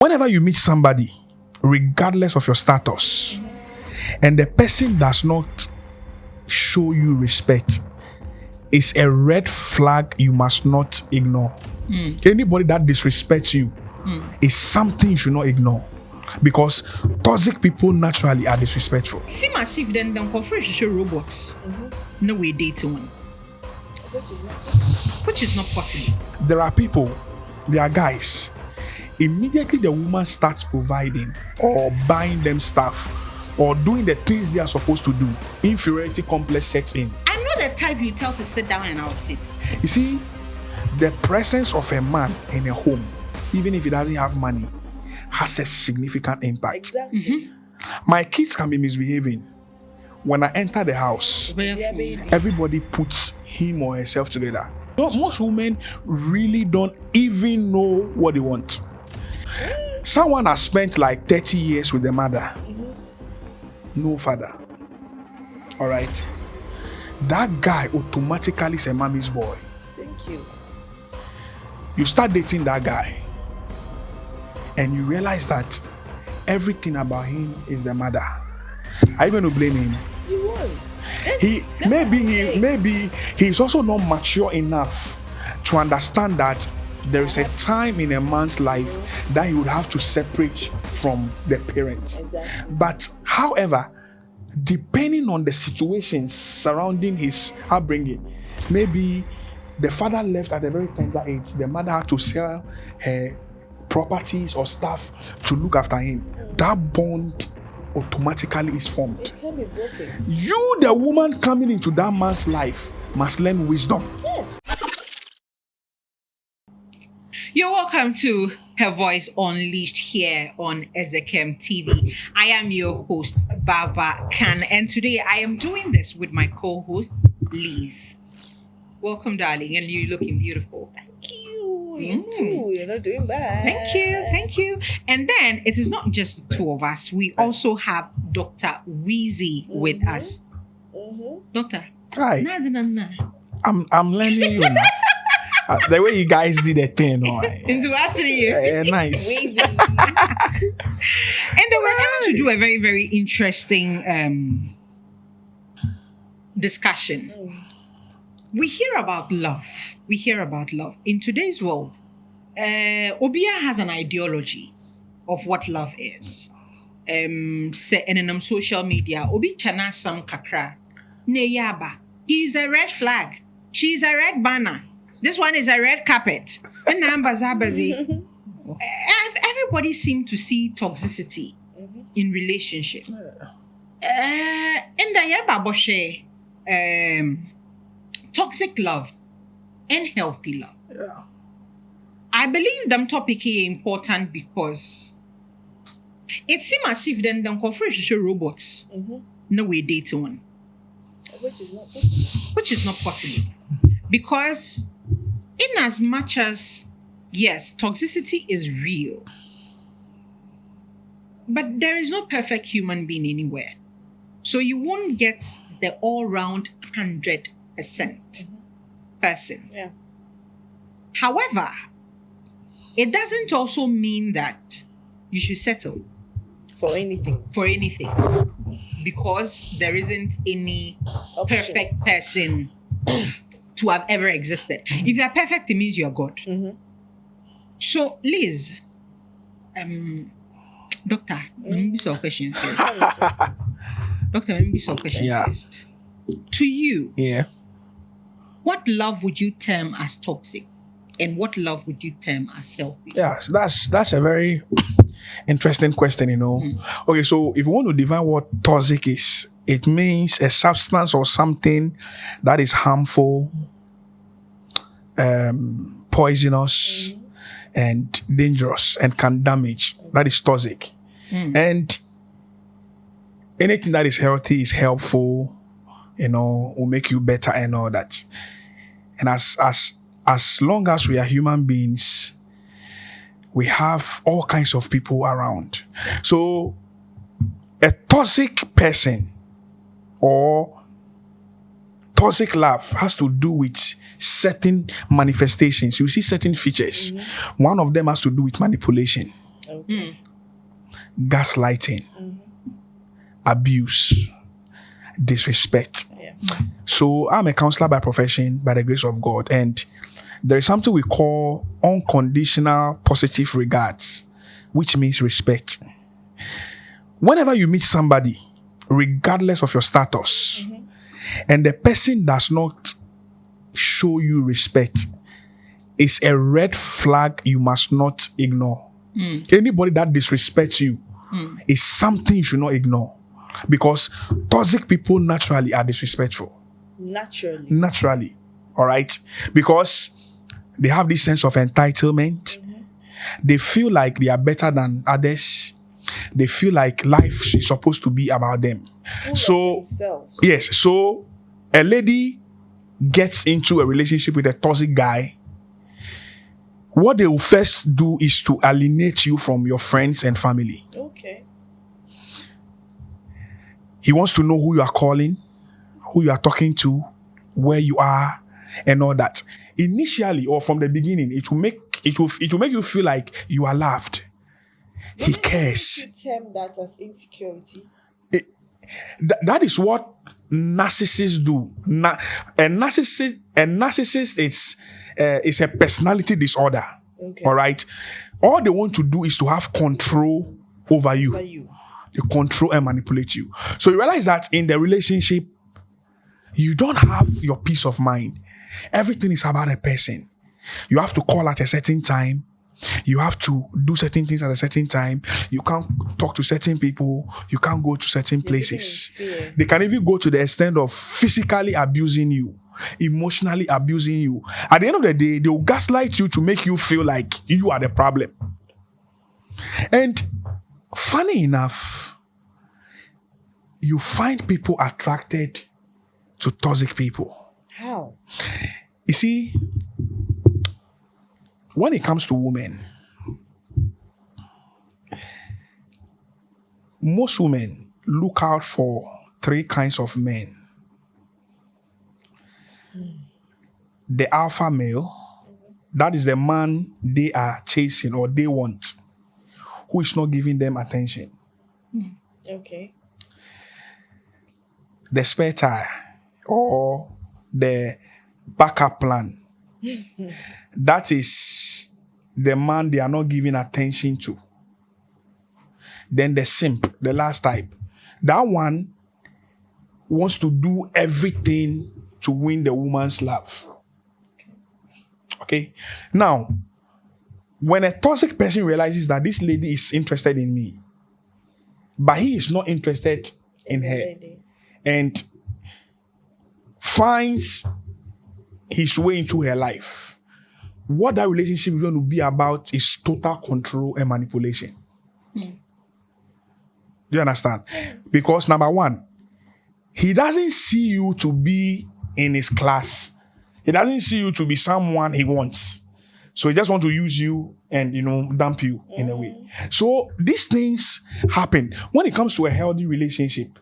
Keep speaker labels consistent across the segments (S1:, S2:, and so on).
S1: Whenever you meet somebody, regardless of your status, and the person does not show you respect, it's a red flag you must not ignore. Anybody that disrespects you is something you should not ignore, because toxic people naturally are disrespectful.
S2: Seem as if then confrontation robots. No way dating one. Which is not possible.
S1: There are people, there are guys, immediately the woman starts providing or buying them stuff or doing the things they are supposed to do, inferiority complex sets in.
S2: I'm not the type you tell to sit down and I'll sit.
S1: You see, the presence of a man in a home, even if he doesn't have money, has a significant impact.
S3: Exactly.
S1: My kids can be misbehaving. When I enter the house, everybody puts him or herself together. Most women really don't even know what they want. Someone has spent like 30 years with the mother, no father. All right, that guy automatically is a mommy's boy.
S3: Thank you.
S1: You start dating that guy, and you realize that everything about him is the mother. Are you going to blame him?
S3: You won't.
S1: Maybe he's also not mature enough to understand that there is a time in a man's life that he would have to separate from the parents.
S3: Exactly.
S1: But however, depending on the situations surrounding his upbringing, maybe the father left at a very tender age. The mother had to sell her properties or stuff to look after him. That bond automatically is formed.
S3: It can be broken.
S1: You, the woman coming into that man's life, must learn wisdom.
S3: Yes.
S2: You're welcome to Her Voice Unleashed here on Ezekem TV. I am your host, Baba Khan, and today I am doing this with my co-host, Liz. Welcome, darling, and you're looking beautiful.
S3: Thank you. You too. You're not doing bad.
S2: Thank you. And then it is not just the two of us. We also have Dr. Weezy with us. Doctor.
S1: Hi,
S2: Nazinana.
S1: I'm learning you now. The way you guys did the thing,
S2: Into answering you.
S1: nice.
S2: And then we're coming to do a very, very interesting discussion. We hear about love. In today's world, Obia has an ideology of what love is. And in social media, Obi chana sam kakra. Neyaba. He's a red flag. She's a red banner. This one is a red carpet. Everybody seems to see toxicity in relationships. In the Yababoshe, toxic love and healthy love.
S1: Yeah.
S2: I believe them topic is important because it seems as if then confrontation robots no way dating one.
S3: Which is not possible.
S2: Which is not possible. Because in as much as, yes, toxicity is real, but there is no perfect human being anywhere. So you won't get the all-round 100% person.
S3: Yeah.
S2: However, it doesn't also mean that you should settle
S3: For anything.
S2: because there isn't any
S3: Options.
S2: perfect person to have ever existed. If you are perfect, it means you are God. So, Liz, Doctor, let me be a question first. Doctor, let me be a question
S1: Yeah.
S2: first. To you,
S1: Yeah.
S2: what love would you term as toxic? And what love would you term as healthy?
S1: Yeah, so that's a very interesting question, Okay, so if you want to define what toxic is, it means a substance or something that is harmful, poisonous, and dangerous and can damage. That is toxic. And anything that is healthy is helpful, will make you better and all that. And as long as we are human beings, we have all kinds of people around. So a toxic person or toxic love has to do with certain manifestations. You see certain features. One of them has to do with manipulation.
S3: Okay.
S1: gaslighting, abuse, disrespect.
S3: Yeah.
S1: So I'm a counselor by profession, by the grace of God, and there is something we call unconditional positive regards, which means respect. Whenever you meet somebody, regardless of your status, and the person does not show you respect, it's a red flag you must not ignore. Anybody that disrespects you is something you should not ignore, because toxic people naturally are disrespectful. Naturally, all right, because they have this sense of entitlement. They feel like they are better than others. They feel like life is supposed to be about them. So yes, so a lady gets into a relationship with a toxic guy. What they will first do is to alienate you from your friends and family.
S3: Okay.
S1: He wants to know who you are calling, who you are talking to, where you are, and all that. Initially, or from the beginning, it will make you feel like you are loved. He cares.
S3: You term that as insecurity.
S1: That is what narcissists do. A narcissist is a personality disorder.
S3: Okay.
S1: All right. All they want to do is to have control over you. They control and manipulate you. So you realize that in the relationship, you don't have your peace of mind. Everything is about a person. You have to call at a certain time. You have to do certain things at a certain time. You can't talk to certain people. You can't go to certain places. They can even go to the extent of physically abusing you, emotionally abusing you. At the end of the day, they will gaslight you to make you feel like you are the problem. And funny enough, you find people attracted to toxic people.
S3: How?
S1: You see, when it comes to women, most women look out for 3 kinds of men. The alpha male, that is the man they are chasing or they want, who is not giving them attention.
S3: Okay.
S1: The spare tire or the backup plan. That is the man they are not giving attention to. Then the simp, the last type. That one wants to do everything to win the woman's love. Okay? Now, when a toxic person realizes that this lady is interested in me, but he is not interested in her, and finds his way into her life, what that relationship is going to be about is total control and manipulation. Do you understand? Because number one, he doesn't see you to be in his class. He doesn't see you to be someone he wants. So he just wants to use you and, dump you in a way. So these things happen. When it comes to a healthy relationship,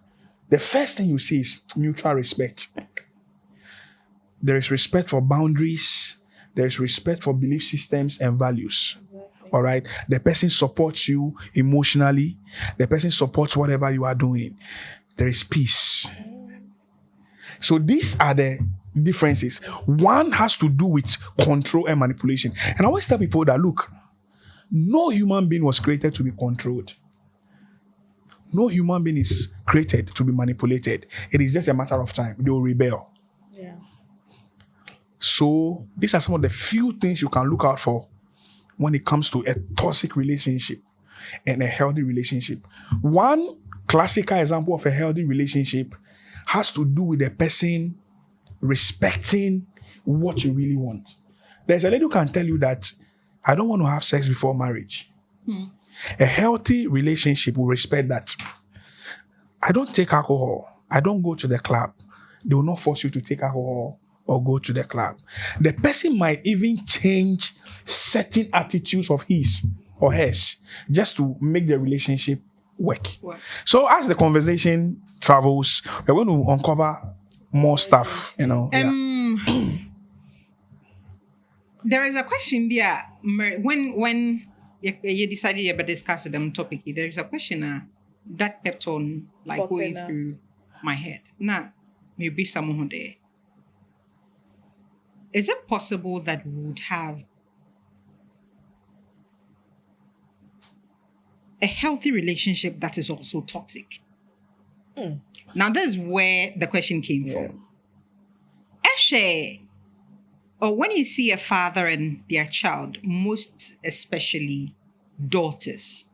S1: the first thing you see is mutual respect. There is respect for boundaries. There is respect for belief systems and values. Exactly. All right. The person supports you emotionally. The person supports whatever you are doing. There is peace. So these are the differences. One has to do with control and manipulation. And I always tell people that, look, no human being was created to be controlled. No human being is created to be manipulated. It is just a matter of time. They will rebel.
S3: Yeah.
S1: So these are some of the few things you can look out for when it comes to a toxic relationship and a healthy relationship. One classical example of a healthy relationship has to do with the person respecting what you really want. There's a lady who can tell you that I don't want to have sex before marriage. A healthy relationship will respect that. I don't take alcohol. I don't go to the club. They will not force you to take alcohol or go to the club. The person might even change certain attitudes of his or hers just to make the relationship work. So as the conversation travels, we're going to uncover more stuff,
S2: There is a question there. When you decided you better discuss the topic. There is a question that kept on like going
S3: Popping up.
S2: through my head. Now, maybe someone there. Is it possible that we would have a healthy relationship that is also toxic? Now, this is where the question came from. Eshe, or when you see a father and their child, most especially daughters,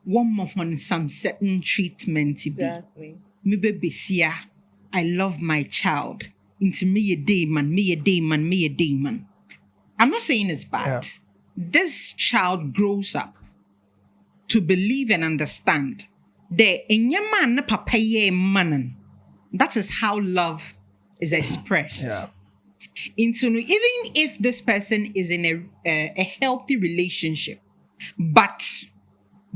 S2: one more on some certain treatment to be.
S3: Exactly.
S2: Me baby sia, I love my child. Into me a demon, me a demon, me a demon. I'm not saying it's bad.
S1: Yeah.
S2: This child grows up to believe and understand that in your man papa ye manan. That is how love is expressed.
S1: Yeah.
S2: Into even if this person is in a healthy relationship, but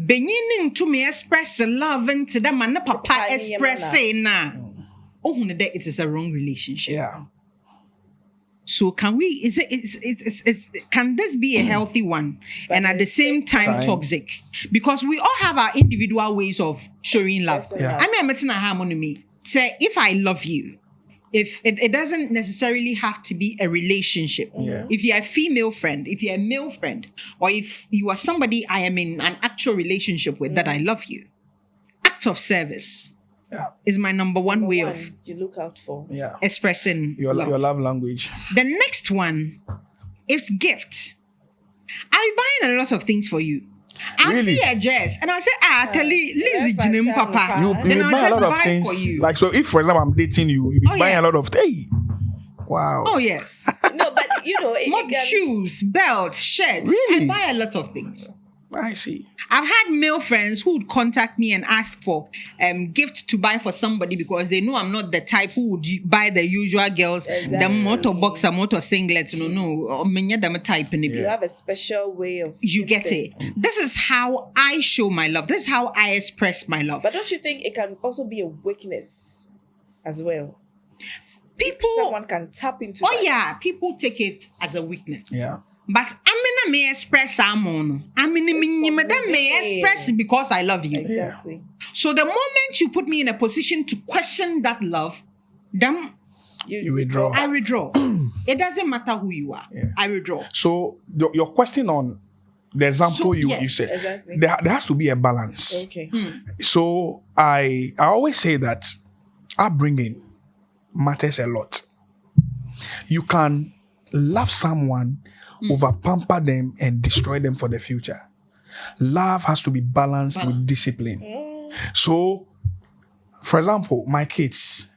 S2: beginning to me express love into the man papa
S3: Papa
S2: express say na. Oh, that it is a wrong relationship.
S1: Yeah.
S2: So can we? Can this be a healthy one and at the same time toxic? Because we all have our individual ways of showing love.
S3: Yeah.
S2: I mean, I'm not harmony me. Say if I love you, if it doesn't necessarily have to be a relationship.
S1: Yeah.
S2: If you're a female friend, if you're a male friend, or if you are somebody I am in an actual relationship with that I love you, act of service is my number one way of
S3: you look out for.
S1: Yeah.
S2: expressing
S1: Your love language.
S2: The next one is gift. I'm buying a lot of things for you. I
S1: Really?
S2: see a dress and I say, tell you, Lizzie Jinem Papa.
S1: You
S2: Then
S1: may
S2: I'll
S1: buy a
S2: just
S1: lot of
S2: buy
S1: things.
S2: for you.
S1: Like, so if, for example, I'm dating you, you be
S2: Oh,
S1: buying a
S2: yes.
S1: lot of things. Wow.
S2: Oh yes.
S3: No, but
S2: More shoes, belts, shirts.
S1: Really?
S2: I buy a lot of things.
S1: I see.
S2: I've had male friends who would contact me and ask for gift to buy for somebody because they know I'm not the type who would buy the usual girls, the motor boxer, motor singlets. No, them type in
S3: you have a special way of
S2: You get it. This is how I show my love. This is how I express my love.
S3: But don't you think it can also be a weakness as well?
S2: People,
S3: Someone can tap into
S2: oh
S3: that.
S2: yeah, people take it as a weakness.
S1: Yeah.
S2: But I mean, I express someone. I mean,
S3: from
S2: may express it because I love you.
S3: Exactly.
S2: So the moment you put me in a position to question that love, then
S1: You withdraw.
S2: I withdraw. It doesn't matter who you are.
S1: Yeah.
S2: I withdraw.
S1: So your question on the example
S2: So,
S1: you
S2: yes,
S1: said,
S3: exactly.
S1: there has to be a balance.
S3: Okay.
S1: So I always say that upbringing matters a lot. You can love someone, over pamper them and destroy them for the future. Love has to be balanced with discipline. So, for example, my kids,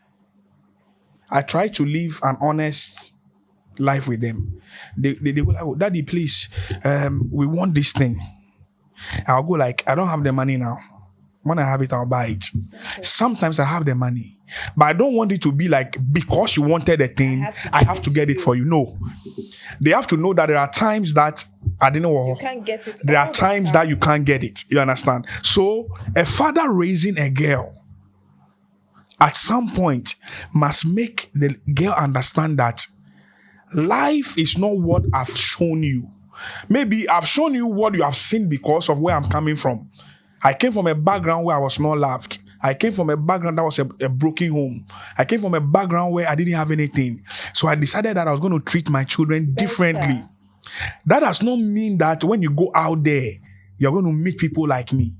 S1: I try to live an honest life with them. They go like, oh, Daddy, please, we want this thing. I'll go like, I don't have the money now. When I have it, I'll buy it. Sometimes I have the money, but I don't want it to be like, because you wanted a thing, I have to get it for you. No. They have to know that there are times that I didn't know.
S3: You can't get it.
S1: There
S3: all
S1: are
S3: the
S1: times
S3: time.
S1: that you can't get it. You understand? So a father raising a girl at some point must make the girl understand that life is not what I've shown you. Maybe I've shown you what you have seen because of where I'm coming from. I came from a background where I was not loved. I came from a background that was a broken home. I came from a background where I didn't have anything. So I decided that I was going to treat my children differently. That does not mean that when you go out there, you're going to meet people like me.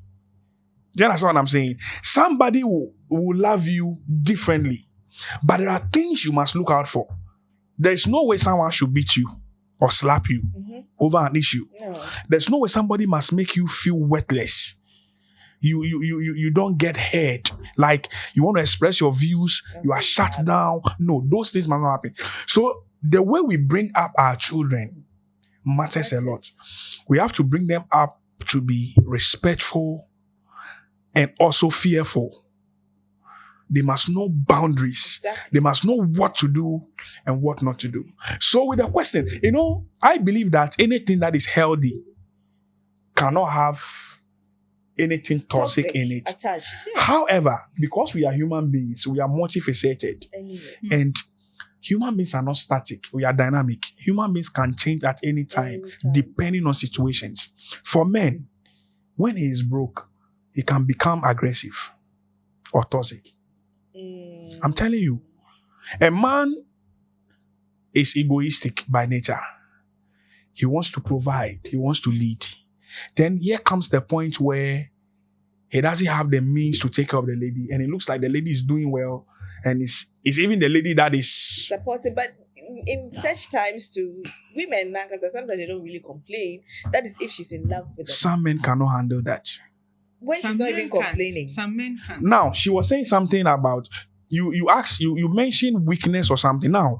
S1: Do you understand what I'm saying? Somebody will love you differently. But there are things you must look out for. There's no way someone should beat you or slap you over an issue.
S3: No.
S1: There's no way somebody must make you feel worthless. You don't get heard. Like you want to express your views, you are shut down. No, those things must not happen. So the way we bring up our children matters a lot. We have to bring them up to be respectful and also fearful. They must know boundaries.
S3: Exactly.
S1: They must know what to do and what not to do. So with the question, I believe that anything that is healthy cannot have anything toxic in it.
S3: Attached. Yeah.
S1: However, because we are human beings, we are multifaceted.
S3: Anyway.
S1: And human beings are not static. We are dynamic. Human beings can change at any time,
S3: Anytime.
S1: depending on situations. For men, when he is broke, he can become aggressive or toxic. I'm telling you, a man is egoistic by nature. He wants to provide. He wants to lead. Then here comes the point where he doesn't have the means to take care of the lady, and it looks like the lady is doing well, and it's even the lady that is
S3: supported, but in such times to women, because sometimes they don't really complain. That is if she's in love with them.
S1: some men cannot handle that.
S3: When she's not even complaining.
S2: Some men can't.
S1: Now she was saying something about you mentioned weakness or something. Now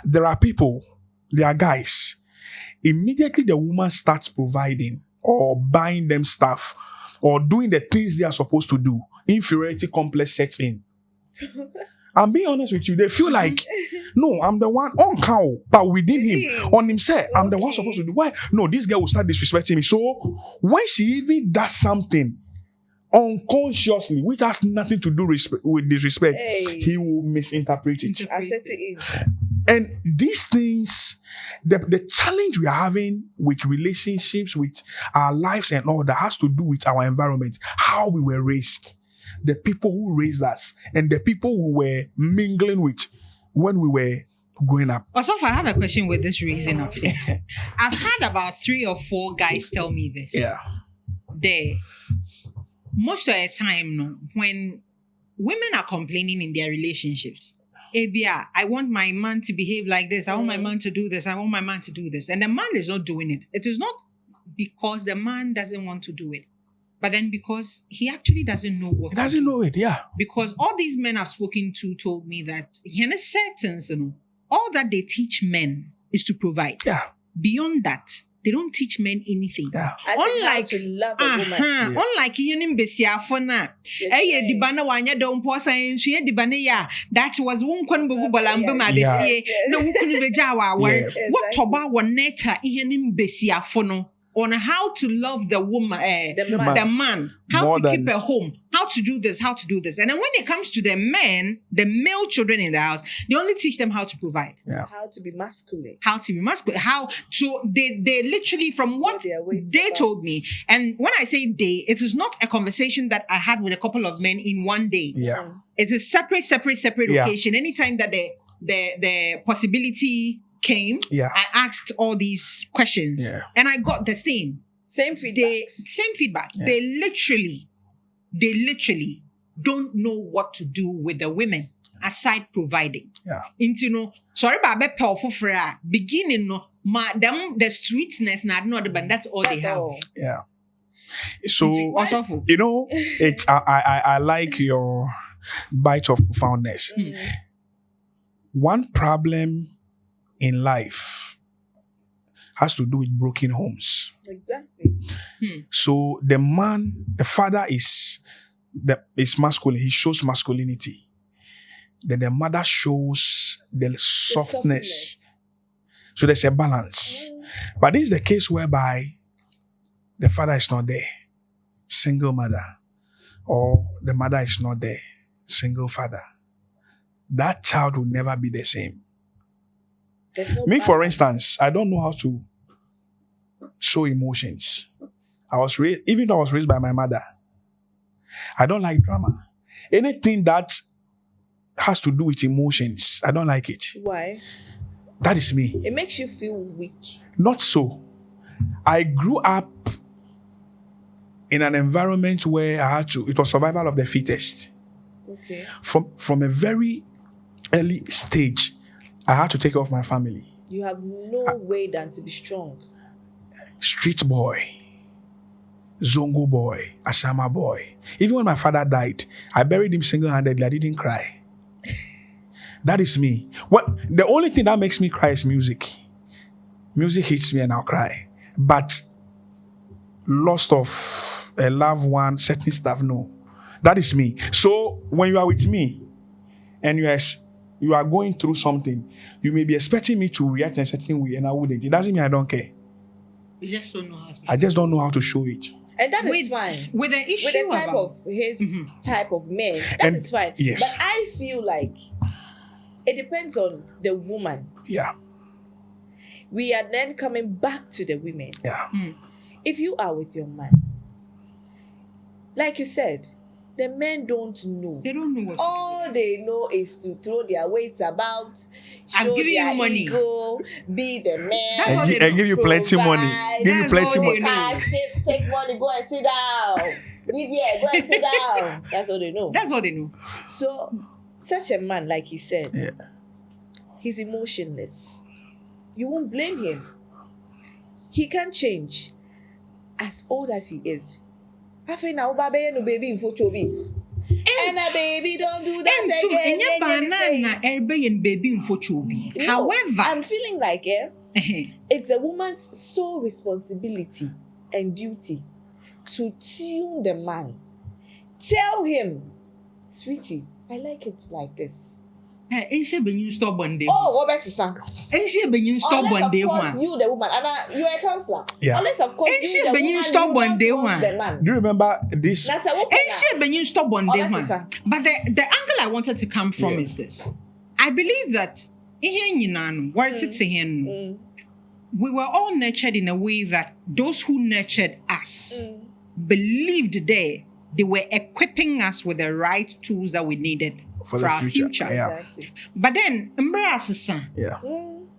S1: there are people, there are guys. Immediately the woman starts providing or buying them stuff or doing the things they are supposed to do, inferiority complex sets in. I'm being honest with you. They feel like, no, I'm the one on cow, but within him, on himself, I'm the one supposed to do. Why? No, this girl will start disrespecting me. So when she even does something unconsciously, which has nothing to do with disrespect, he will misinterpret it.
S3: I set it in.
S1: And these things, the challenge we are having with relationships, with our lives and all that has to do with our environment, how we were raised, the people who raised us, and the people who were mingling with when we were growing up.
S2: Also, I have a question with this reason of it. I've had about 3 or 4 guys tell me this.
S1: Yeah.
S2: Most of the time, no, when women are complaining in their relationships, I want my man to behave like this. I want my man to do this. I want my man to do this. And the man is not doing it. It is not because the man doesn't want to do it, but then because he actually doesn't know what
S1: He doesn't know it, yeah.
S2: Because all these men I've spoken to told me that in a sense, all that they teach men is to provide.
S1: Yeah.
S2: Beyond that, they don't teach men anything.
S1: Yeah.
S3: Unlike to love a woman.
S2: Unlike yun besiafo na di bana wanya de umpo science ye di bana ya that was one kon bubu balambe ma be fie na wukunu beja wa what about our nature yin besiafo no on how to love the woman, the man, how
S1: more
S2: to keep a home, how to do this. And then when it comes to the men, the male children in the house, they only teach them how to provide.
S1: Yeah.
S3: How to be masculine.
S2: How to, they literally, from what they told me, and when I say they, it is not a conversation that I had with a couple of men in one day.
S1: Yeah.
S2: It's a separate occasion. Anytime that the possibility came, I asked all these questions and I got the same feedback.
S1: Yeah.
S2: They literally don't know what to do with the women aside providing. Sorry about that beginning the sweetness that's all they have.
S1: Yeah. So it's I like your bite of profoundness. One problem in life has to do with broken homes.
S3: Exactly.
S1: So the father is masculine. He shows masculinity. Then the mother shows the softness. So there's a balance. But this is the case whereby the father is not there, single mother, or the mother is not there, single father. That child will never be the same. Me, for instance, I don't know how to show emotions. Even though I was raised by my mother, I don't like drama. Anything that has to do with emotions, I don't like it.
S3: Why?
S1: That is me.
S3: It makes you feel weak.
S1: Not so. I grew up in an environment where it was survival of the fittest.
S3: Okay.
S1: From a very early stage, I had to take care of my family.
S3: You have no way than to be strong.
S1: Street boy, Zongo boy, Ashama boy. Even when my father died, I buried him single-handedly. I didn't cry. That is me. The only thing that makes me cry is music. Music hits me and I'll cry. But loss of a loved one, certain stuff, no. That is me. So when you are with me and you are going through something, you may be expecting me to react in a certain way and I wouldn't. It doesn't mean I don't care.
S2: You just don't know how to show
S1: I just don't know how to show it.
S3: And that is fine.
S2: With the issue
S3: with the type of his type of men, that is fine.
S1: Yes.
S3: But I feel like it depends on the woman.
S1: Yeah.
S3: We are then coming back to the women.
S1: Yeah.
S3: If you are with your man, like you said, the men don't know.
S2: They don't know what
S3: All
S2: to do.
S3: they know is to throw their weights about,
S2: I'm
S3: show
S2: giving
S3: their
S2: you money.
S3: ego, be the man,
S2: That's all they
S1: And give you plenty money.
S3: provide.
S1: Give you
S2: That's
S1: plenty
S2: all
S1: money.
S2: they know.
S3: Take money, go and sit down. Leave here, go and sit down. That's all they know.
S2: That's all they know.
S3: So, such a man, like he said,
S1: Yeah.
S3: he's emotionless. You won't blame him. He can't change. As old as he is. I feel now, baby, in Fochobi. And a baby, don't do that
S2: And to
S3: again.
S2: enye banana erbe yen baby mfochobi.
S3: No,
S2: However,
S3: I'm feeling like it's a woman's sole responsibility and duty to tune the man. Tell him, sweetie, I like it like this.
S2: enhye benyin stubborn dey.
S3: Oh, what better son?
S2: Enhye benyin stubborn dey
S3: Unless, of
S2: ho.
S3: course, you the woman, and you a counselor.
S1: Yeah.
S3: Unless, of course,
S2: Ain't she
S3: you the
S2: benyin
S3: woman,
S2: stubborn
S3: you
S2: dey
S3: don't want
S2: ho?
S3: the man.
S1: Do you remember this?
S3: That's a woman.
S2: Enhye benyin stubborn dey
S3: Honestly,
S2: ho.
S3: sir.
S2: But the angle I wanted to come from
S1: Yeah.
S2: is this. I believe that ihe nyina no, wortete hen no. We were all nurtured in a way that those who nurtured us believed they were equipping us with the right tools that we needed
S1: For
S2: for,
S1: the
S2: our
S1: future.
S2: future.
S1: Yeah.
S3: Exactly.
S2: But then, mbra asesa.
S1: Yeah.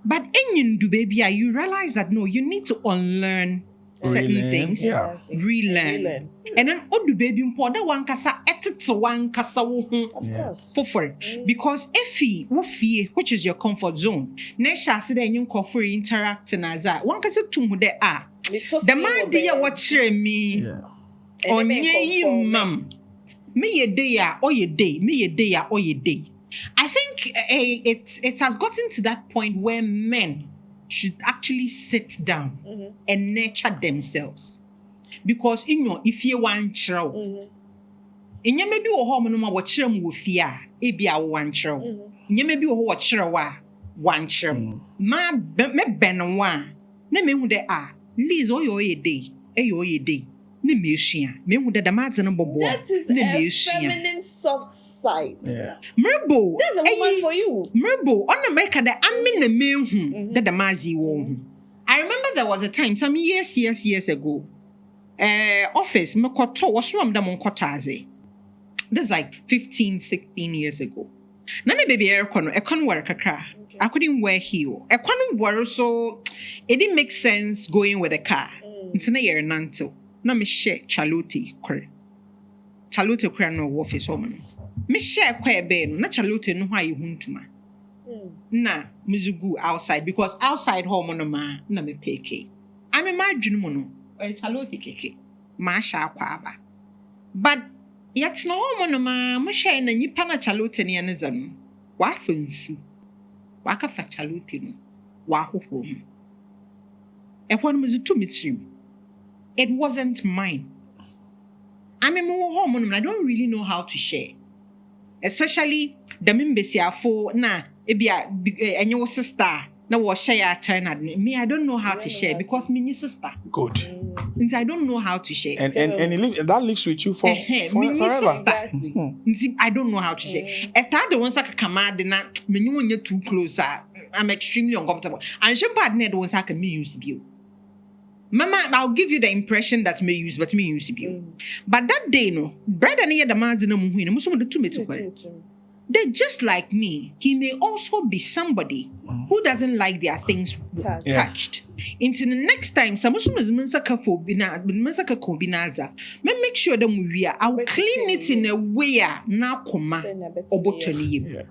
S2: But in you baby, you realize that no, you need to unlearn certain
S1: Relearn,
S2: things.
S1: yeah.
S2: Relearn.
S3: Relearn.
S2: And then odu baby mpo da wan kasa etete wan kasa wo ho
S3: Of
S1: Yeah.
S3: course.
S2: for because if wo fie, which is your comfort zone, na sha se da enyin kofo interact na za wan kasa tum ho de the man dey what kire me
S1: Yeah.
S2: onye yi mam me ye day a oye day me ye day a oye day. I think it has gotten to that point where men should actually sit down and nurture themselves. Because if you want chiro, in your maybe or home no more what chiro wo fear, e be a one chiro. In maybe what chiro wa one chiro. Ma me ben wa, na me hu de Liz oye day, oye day. Ne me shia, me hu de the mads no bobo.
S3: That is
S2: ne
S3: a
S2: me shia.
S3: feminine soft side.
S1: Yeah.
S2: Mrebo.
S3: That's a woman for you.
S2: Mrebo, on America, the amina mehu, that the mazi wo. I remember there was a time, some years ago, office, mekoto, was from the monkotaze. This is like 15, 16 years ago. Nana baby aircon, I couldn't wear kakra. I couldn't wear heel. I couldn't wear, so it didn't make sense going with a car. It's na year nanto. Na me share Charlotte kre. Charlotte kre no office woman. Me share kwa ebe no na Charlotte no hwa ye huntuma. Na mizugu outside because outside home no ma na me peke. I me madwunu mu no. Charlotte keke. Ma sha akwa aba. But yet no home no ma share na nyipa na Charlotte ne ne zanu. Wa fa nsu. Wa ka fa Charlotte no. Wa hohoro mu. E hɔ no mizutu mitrim. It wasn't mine. I'm a more home, I don't really know how to share. Especially the Mimbesiafo, and your sister, na was share turn at me. I don't know how to share because me sister.
S1: Good.
S2: And I don't know how to share.
S1: And that lives with you for forever.
S3: Exactly.
S2: I don't know how to share. If that the ones like come out, then when you're too close, I'm extremely uncomfortable. And she partner the ones I can use you. Mama, I'll give you the impression that me use, but me use you. But that day, no, bread and the man's in a muhin, Muslim the two metal. They're just like me. He may also be somebody who doesn't like their things touched. Into the next time, some Muslims mensaka phobina, mensaka kombinaza. Make sure that we are. I'll clean it in a way na koma obotoni.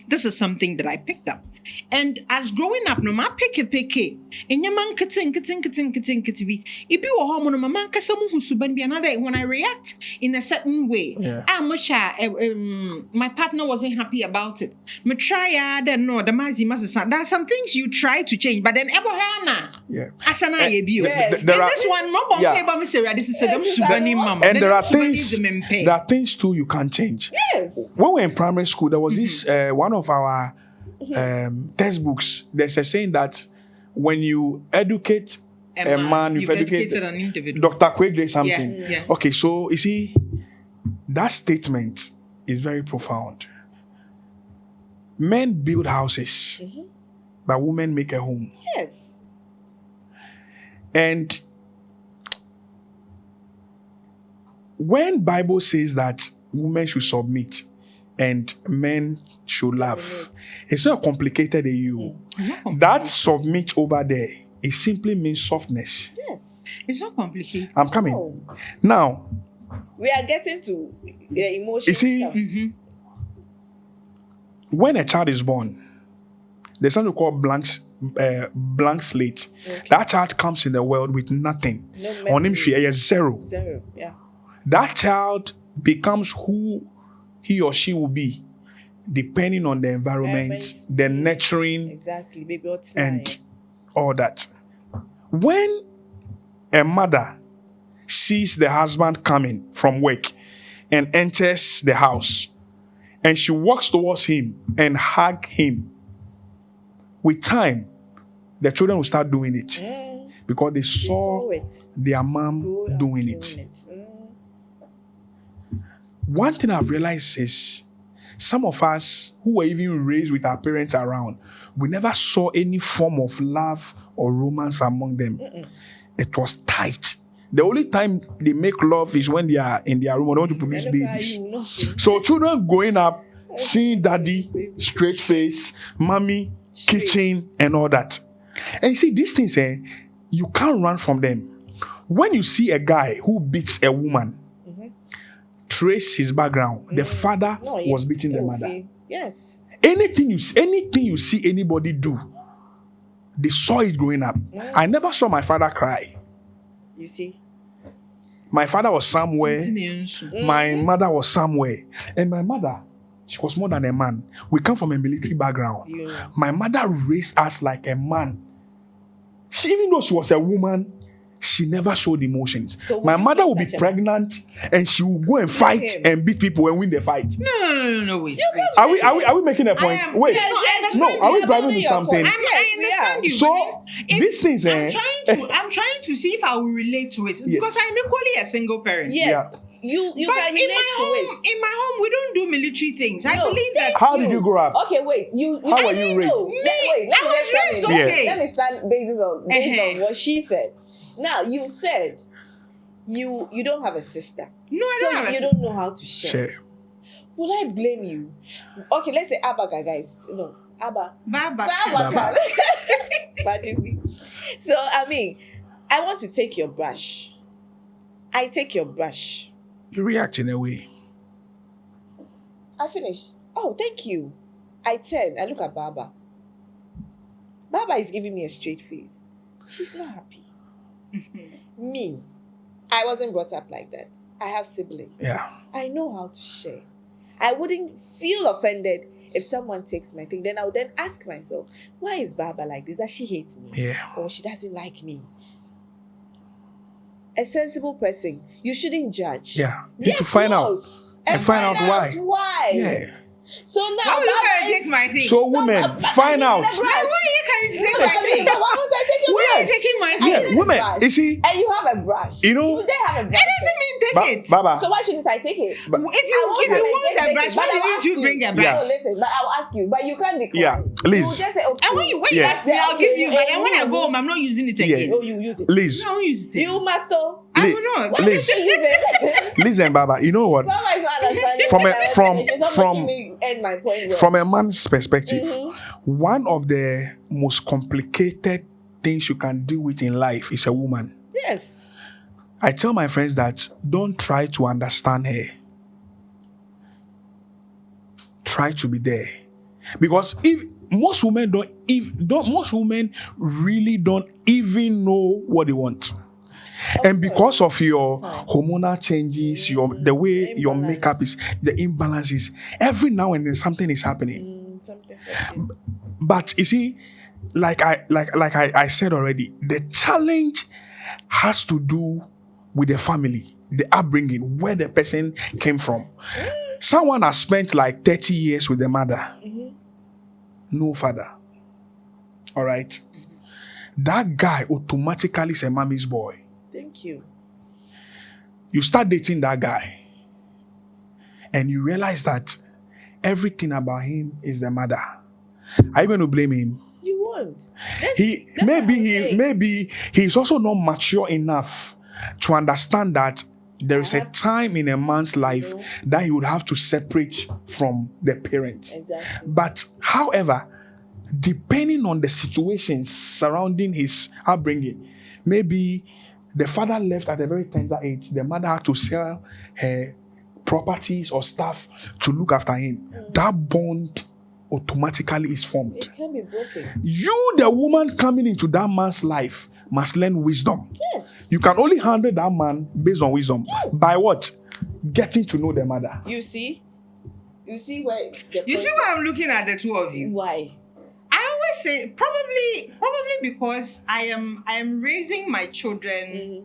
S2: This is something that I picked up. And as growing up, no ma peke, and your man kitting, bi. If you were home, no man kasamu husuban be another. When I react in a certain way, my partner wasn't happy about it. Me try then no, the mazi must. There are some things you try to change, but then Ebohana, asana yebiu. And this one, no bomb paper, me say this is a subani mama.
S1: And there are things too you can't change.
S3: Yes.
S1: When we were in primary school, there was this one of our textbooks. There's a saying that when you educate a man, you've educated
S2: an individual.
S1: Dr. Kwegre something.
S2: Yeah.
S1: Okay, so you see, that statement is very profound. Men build houses, but women make a home.
S3: Yes.
S1: And when Bible says that women should submit and men should love, it's not complicated in you. That submit over there, it simply means softness.
S3: Yes.
S2: It's not complicated.
S1: I'm coming.
S3: Oh.
S1: Now,
S3: We are getting to the emotional
S1: you see,
S3: stuff.
S1: when a child is born, there's something called blank slate.
S3: Okay.
S1: That child comes in the world with nothing.
S3: No
S1: On him,
S3: memory.
S1: she is zero.
S3: Zero. Yeah.
S1: That child becomes who he or she will be, depending on the environment, the nurturing,
S3: Exactly. Baby, what's
S1: and all that. When a mother sees the husband coming from work and enters the house, and she walks towards him and hug him, with time, the children will start doing it because they saw
S3: it.
S1: their mom
S3: Go out
S1: doing it. One thing I've realized is some of us who were even raised with our parents around, we never saw any form of love or romance among them. It was tight. The only time they make love is when they are in their room or they want to produce babies. So children growing up, seeing daddy, straight face, mommy, kitchen, and all that. And you see, these things, you can't run from them. When you see a guy who beats a woman, trace his background. The father was beating the mother.
S3: Yes.
S1: Anything you see anybody do, they saw it growing up. I never saw my father cry.
S3: You see?
S1: My father was somewhere. My mother was somewhere. And my mother, she was more than a man. We come from a military background.
S3: Yeah.
S1: My mother raised us like a man. Even though she was a woman, she never showed emotions.
S3: So
S1: my
S3: would
S1: mother
S3: you
S1: would be
S3: be such a-
S1: pregnant and she would go and fight
S3: him.
S1: and beat people and win the fight.
S2: No, wait.
S1: Are we making a point?
S2: am-
S1: Wait.
S2: Yeah, I understand
S1: No, are we
S3: you.
S1: driving to
S3: Your
S1: something?
S3: point.
S2: I understand you.
S1: So
S2: If-
S1: these things,
S2: I'm trying to see if I will relate to it because I'm equally a single parent.
S3: Yes.
S1: Yeah.
S3: You
S2: But
S3: can relate to
S2: in my home, we don't do military things. I
S3: No,
S2: believe that.
S1: how did you grow up?
S3: Okay, wait.
S1: How were you raised?
S3: No, wait, let
S2: I
S3: me
S2: was
S3: just come
S2: raised
S3: in.
S2: okay.
S3: Let me stand based on
S2: Uh-huh.
S3: what she said. Now you said you don't have a sister.
S2: No, I
S3: So
S2: don't have a
S3: you
S2: sister.
S3: don't know how to share.
S1: Share.
S3: Will I blame you? Okay, let's say Abba guys. No, Abba.
S2: Baba.
S3: Baba. Pardon me. So I mean, I want to take your brush. I take your brush.
S1: You react in a way.
S3: I finish. Oh, thank you. I turn. I look at Baba. Baba is giving me a straight face. She's not happy. Me, I wasn't brought up like that. I have siblings.
S1: Yeah.
S3: I know how to share. I wouldn't feel offended if someone takes my thing. Then I would then ask myself, why is Baba like this? Does she hate me?
S1: Yeah.
S3: Or she doesn't like me? A sensible person, you shouldn't judge.
S1: Yeah. You need to find out.
S3: And
S1: find out why.
S3: Why?
S1: Yeah.
S3: So now,
S2: Why would you
S3: Baba
S2: guys
S3: is-
S2: take my thing?
S1: So women, find out.
S2: Why are you guys taking
S3: No,
S2: my thing?
S3: Why would I take your
S2: Why are you
S3: brush?
S2: taking my
S3: I
S2: thing?
S3: need
S1: Yeah,
S3: a
S1: women.
S3: brush.
S1: You see,
S3: And you have a brush.
S1: You know-
S3: they have a brush.
S2: It doesn't mean take it.
S1: Baba.
S3: So why shouldn't I take it?
S1: But-
S2: If
S3: I
S2: you
S3: won't
S2: want
S3: take
S2: a
S3: it,
S2: brush,
S3: but
S2: why
S3: I'll
S2: didn't
S3: ask
S2: you bring a
S1: Yeah.
S2: brush?
S3: No, listen, but I'll ask you. But you can't decline.
S1: Yeah, Liz.
S3: You just say, okay.
S2: And when you
S1: Yeah.
S2: ask me, I'll give you. But then when I go
S3: you-
S2: home, I'm not using it
S1: Yeah.
S2: again.
S3: Oh, you use it.
S1: Liz,
S2: No, I won't use it again.
S3: You must. Oh.
S2: I
S1: Liz,
S2: will not.
S1: Liz,
S3: You use it.
S1: listen, Baba. You know what?
S3: Baba is not understanding.
S1: From a-
S3: what I'm
S1: from-
S3: saying. She's not
S1: from-
S3: making me end my point. well.
S1: From a man's perspective,
S3: Mhm.
S1: one of the most complicated things you can deal with in life is a woman.
S3: Yes.
S1: I tell my friends that don't try to understand her. Try to be there. Because if most women most women really don't even know what they want. And because of your hormonal changes, the way your
S3: Imbalance.
S1: makeup is, the imbalances, every now and then something is happening.
S3: Something for you.
S1: But you see, like I said already, the challenge has to do with the family, the upbringing, where the person came from. Someone has spent like 30 years with the mother, no father. All right? That guy automatically is a mommy's boy.
S3: Thank you.
S1: You start dating that guy, and you realize that everything about him is the mother. Are you going to blame him?
S3: You won't.
S1: Maybe he's also not mature enough to understand that there is a time in a man's life that he would have to separate from the parent.
S3: Exactly.
S1: But however, depending on the situations surrounding his upbringing, maybe the father left at a very tender age. The mother had to sell her properties or stuff to look after him. That bond automatically is formed.
S3: It can be broken.
S1: You, the woman coming into that man's life, must learn wisdom.
S3: Yes.
S1: You can only handle that man based on wisdom. By what? Getting to know the mother.
S3: You see where the
S2: You see why I'm looking at the two of you?
S3: why?
S2: I always say probably because I am raising my children.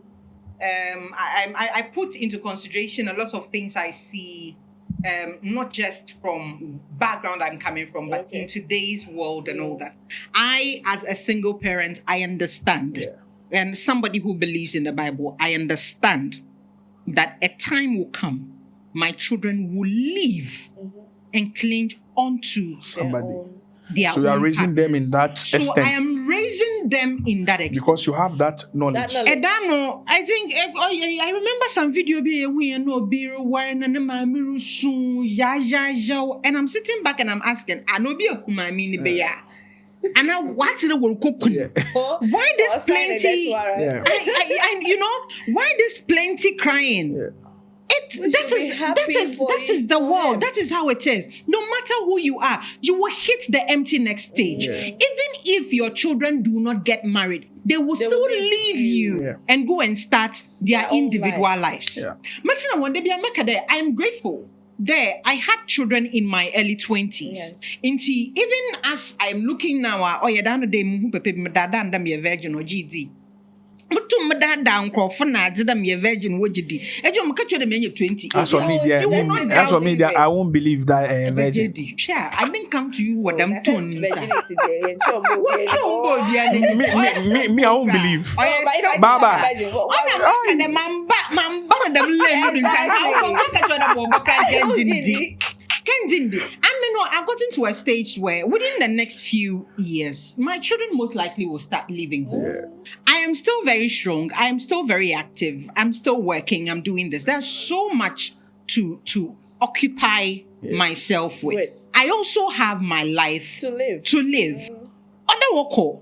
S2: I put into consideration a lot of things I see, not just from background I'm coming from, but in today's world and all that. I, as a single parent, I understand, and somebody who believes in the Bible, I understand that a time will come, my children will leave and cling onto
S1: Somebody.
S2: their
S1: So you are
S2: own
S1: raising them in that
S2: so
S1: extent.
S2: I am raising them in that extent.
S1: Because you have that knowledge.
S2: Edano, I think I remember some video and I'm sitting back and I'm asking, I know be a kumami ni beya. And now what's the word Why this plenty? I you know why this plenty crying? That is the world. That is how it is. No matter who you are, you will hit the empty next stage. Even if your children do not get married, they will still leave you and go and start their individual lives. I'm grateful. There, I had children in my early 20s.
S3: Yes.
S2: Even as I'm looking now, virgin or GD. Mutum dada nkrofo na ade da me virgin wogidi ejo mka chwe dem 20
S1: As for me there, I won't believe that virgin.
S2: Sure, I didn't come to you with them tone.
S1: Me, I won't believe. Baba.
S2: I've gotten to a stage where within the next few years, my children most likely will start leaving home. I am still very strong. I am still very active. I'm still working. I'm doing this. There's so much to occupy myself with. I also have my life to live.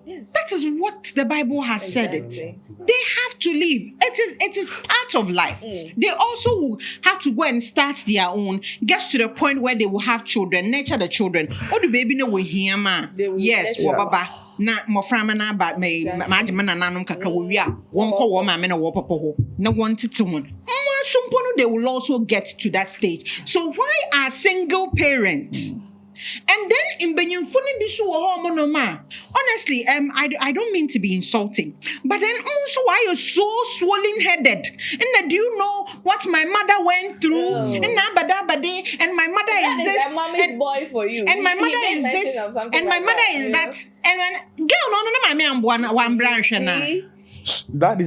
S3: Yes.
S2: That is what the Bible has said it. They have to live. It is part of life. They also will have to go and start their own, get to the point where they will have children, nurture the children. Oh, the baby no will hear ma. Yes, baba. Na moframa na ba me majima na nanum kakra wo wi a won ko wo ma me na wo popo ho na won tete won they will also get to that stage. So why are single parents? And then in Benyamfuni Bisu Homonoma, honestly, I don't mean to be insulting, but then also why you're so swollen headed. And do you know what my mother went through? And my mother is this.
S3: And mommy's boy for you.
S2: And my mother is this. And my mother is that. And when girl no one branch now.
S1: That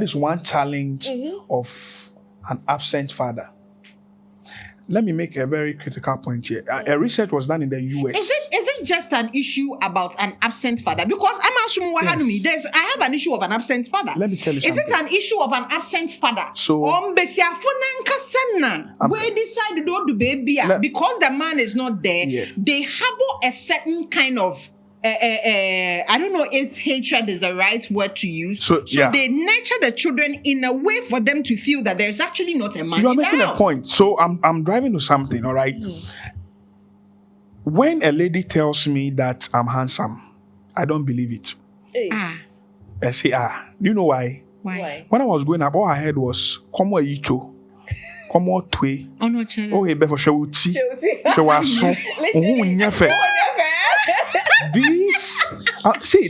S1: is one challenge of an absent father. Let me make a very critical point here. A research was done in the US.
S2: Is it just an issue about an absent father? Because I'm assuming I have an issue of an absent father.
S1: Let me tell you something.
S2: Is it an issue of an absent father?
S1: So,
S2: where decide to do baby because the man is not there, they harbor a certain kind of I don't know if hatred is the right word to use. So they nurture the children in a way for them to feel that there's actually not a man.
S1: You are making a point. So I'm driving to something, all right? When a lady tells me that I'm handsome, I don't believe it. I say, you know why?
S2: Why?
S1: When I was growing up, all I heard was, Komo Icho, Komo Twe, oh, hey, Befo Shawuti, Shawaso,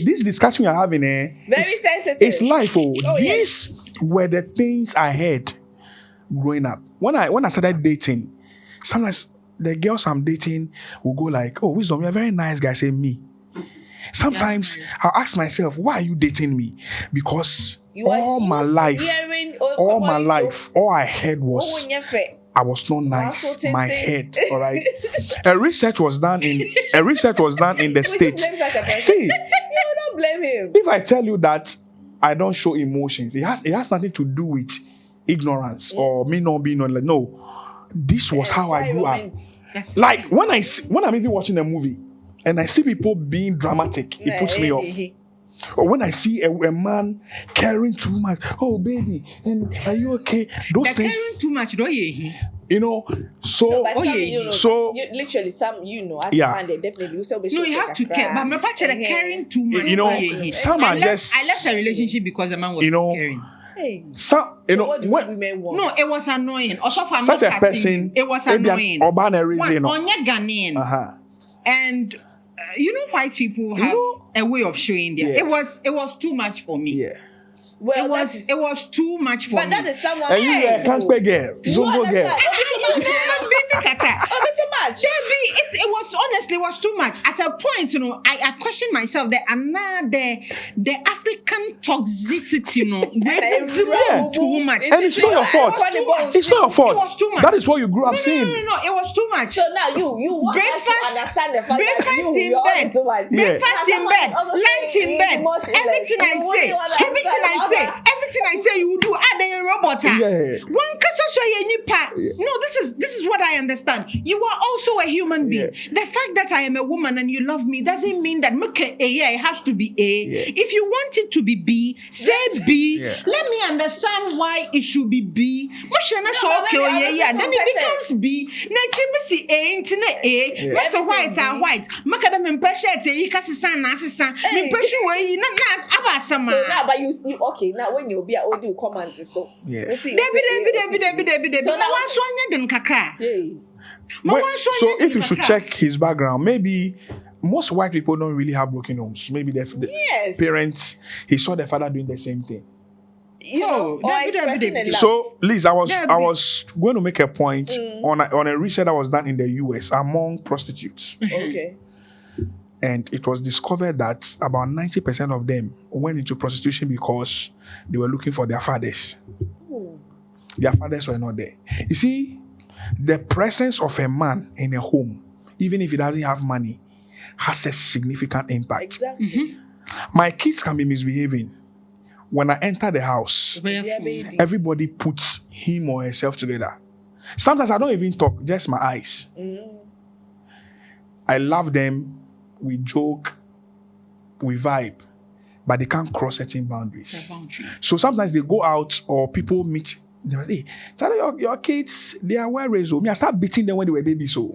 S1: this discussion you're having
S3: very sensitive.
S1: It's life. These were the things I heard growing up. When I started dating, sometimes the girls I'm dating will go like, "Oh, Wisdom, you're a very nice guy." Say me. Sometimes I'll ask myself, "Why are you dating me?" Because all my life, all I heard was I was not nice. My head, all right. A research was done in the
S3: Would you
S1: States.
S3: blame such a person?
S1: See,
S3: You don't blame him.
S1: if I tell you that I don't show emotions, it has nothing to do with ignorance or me not being like no. This was how I grew up.
S2: That's
S1: Like when I'm even watching a movie and I see people being dramatic, it puts me off. Or when I see a man caring too much, oh baby, and are you okay? Those
S2: they're
S1: things,
S2: caring too much, don't you?
S1: you know. So
S3: But
S2: Oh,
S3: some,
S2: yeah.
S3: you know,
S1: So-
S3: literally some, as
S1: Yeah.
S3: a man, they definitely will say,
S2: No, you have to care. But my partner they're caring too much.
S1: You know,
S2: don't you?
S1: some
S2: I
S1: are
S2: left-
S1: just-
S2: I left a relationship because the man was
S1: You know,
S2: caring.
S3: Hey,
S1: some, you
S3: so
S1: know,
S3: what do
S1: when
S3: women want?
S2: No, it was annoying. Also, I'm
S1: such
S2: not
S1: a
S2: cutting
S1: person,
S2: you. It was
S1: maybe
S2: annoying.
S1: an urban reason, you know.
S2: Onye Ghanaian.
S1: Uh-huh.
S2: And you know, white people have a way of showing their.
S1: Yeah.
S2: It was too much for me.
S1: Yeah.
S3: Well,
S2: It was too much for
S3: but
S2: me.
S3: that is someone.
S1: And you a Kankwe girl,
S3: You
S1: Zongo
S3: understand?
S1: girl.
S2: Baby Kaka.
S3: So much.
S2: Debbie, it was honestly it was too much. At a point, you know, I questioned myself that the African toxicity, you know,
S3: Yeah.
S2: too much.
S1: And it's not your fault. It's not your fault.
S2: It was too much.
S1: That is what you grew up
S2: No,
S1: seeing.
S2: it was too much.
S3: So now you want us
S2: Breakfast-
S3: to understand the fact
S2: breakfast
S3: that
S2: in
S3: you're
S2: bed.
S3: always too much.
S1: Yeah.
S2: Breakfast in bed, lunch in bed, everything I say, everything I say, you do. Ah, then you're a robot.
S1: Yeah.
S2: One No, this is what I understand. You are also a human being.
S1: Yeah.
S2: The fact that I am a woman and you love me doesn't mean that it has to be A.
S1: Yeah.
S2: If you want it to be B, say B.
S1: Yeah.
S2: Let me understand why it should be B.
S3: but
S2: Okay,
S3: maybe
S2: yeah.
S3: I'm
S2: Then
S3: just
S2: it becomes B. Next A into A.
S1: Yeah.
S2: Mr. White
S3: Everything
S2: are
S3: B.
S2: white. Makada me mpeshe you kasisan na asisan. Me
S3: Hey.
S2: mpeshe we na abasama.
S3: So now, but you okay now when you be audio comments so
S1: Yeah.
S3: you see,
S2: Debi.
S3: So
S2: Ma
S3: now-
S2: wan so anya den kakra.
S3: Hey.
S2: Ma
S1: Wait,
S2: wan so
S1: so
S2: anya den
S1: if you should
S2: kakra.
S1: check his background, maybe most white people don't really have broken homes. Maybe the
S3: Yes.
S1: parents, he saw the father doing the same thing.
S3: You know,
S2: Oh,
S3: or
S2: Debbie.
S3: expressing the love.
S1: So, Liz, I was
S2: Debbie.
S1: going to make a point
S3: Mm.
S1: on a research that was done in the US among prostitutes,
S3: Okay.
S1: and it was discovered that about 90% of them went into prostitution because they were looking for their fathers.
S3: Hmm.
S1: Their fathers were not there. You see, the presence of a man in a home, even if he doesn't have money, has a significant impact.
S3: Exactly.
S1: My kids can be misbehaving. When I enter the house,
S3: Yeah, baby.
S1: everybody puts him or herself together. Sometimes I don't even talk, just my eyes.
S3: Mm.
S1: I love them, we joke, we vibe, but they can't cross certain boundaries. So sometimes they go out or people meet, they're like, hey, tell your kids, they are well raised. Me, I start beating them when they were babies. So,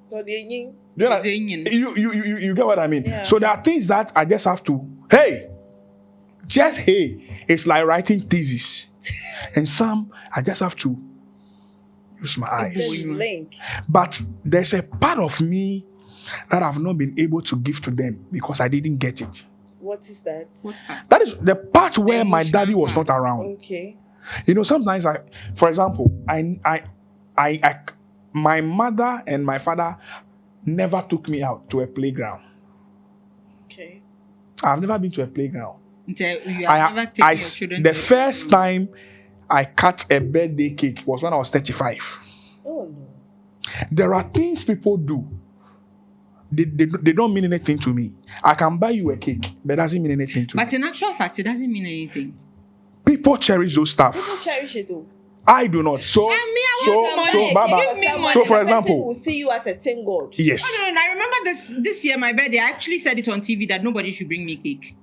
S3: So the yin.
S1: you, know, you get what I mean?
S3: Yeah.
S1: So there are things that I just have to, hey, just hey. It's like writing thesis. And some, I just have to use my eyes.
S3: There's link.
S1: But there's a part of me that I've not been able to give to them because I didn't get it.
S3: What is that?
S1: That is the part where my
S2: emotional
S1: daddy was
S2: part.
S1: not around.
S3: Okay.
S1: You know, sometimes for example, my mother and my father never took me out to a playground.
S3: Okay.
S1: I've never been to a playground.
S2: You have never taken your children
S1: The
S2: to-
S1: first time I cut a birthday cake was when I was 35.
S3: Oh no.
S1: There are things people do. They don't mean anything to me. I can buy you a cake, but it doesn't mean anything to me.
S2: But in actual fact, it doesn't mean anything.
S1: People cherish those
S3: People
S1: stuff.
S3: cherish it too.
S1: I do not. So,
S2: I want
S1: so,
S2: money.
S1: Baba.
S2: Give me money.
S1: So, for
S3: The person
S1: example,
S3: will see you as a tin god.
S1: yes.
S2: No, I remember this year, my birthday. I actually said it on TV that nobody should bring me cake.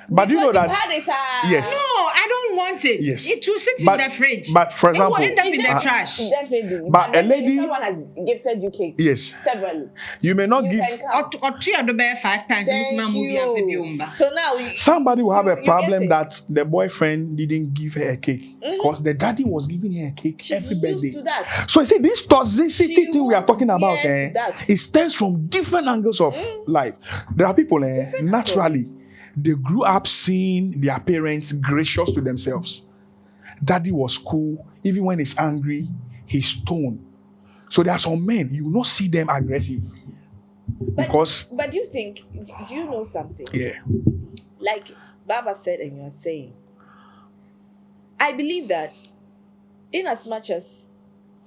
S1: But you know
S3: Because
S1: that.
S3: had it,
S1: Yes.
S2: No, I don't want it.
S1: Yes.
S2: It will sit
S1: But-
S2: in the fridge.
S1: but for
S2: it will
S1: example-
S2: end up in the
S3: Uh,
S2: trash.
S3: Definitely.
S1: But a
S3: definitely
S1: lady-
S3: someone has gifted you cake.
S1: Yes.
S3: Severally.
S1: You may not
S3: You
S1: give.
S3: can count.
S2: Or two of the bear 5 times. Miss
S3: Thank
S2: Mamu, you have to be
S3: you.
S2: umba.
S3: So now we
S1: Somebody will have
S3: You
S1: a
S3: get
S1: problem
S3: it.
S1: that the boyfriend didn't give her a cake because the daddy was giving her a cake
S3: she's
S1: every
S3: used
S1: birthday.
S3: to that.
S1: So you see, this toxicity
S3: She
S1: thing we are
S3: was
S1: talking about,
S3: geared to that.
S1: it stems from different angles of life. There are people, naturally, they grew up seeing their parents gracious to themselves. Daddy was cool, even when he's angry, he's stone. So there are some men, you will not see them aggressive. Because,
S3: But do you know something?
S1: yeah,
S3: Like Baba said and you're saying, I believe that in as much as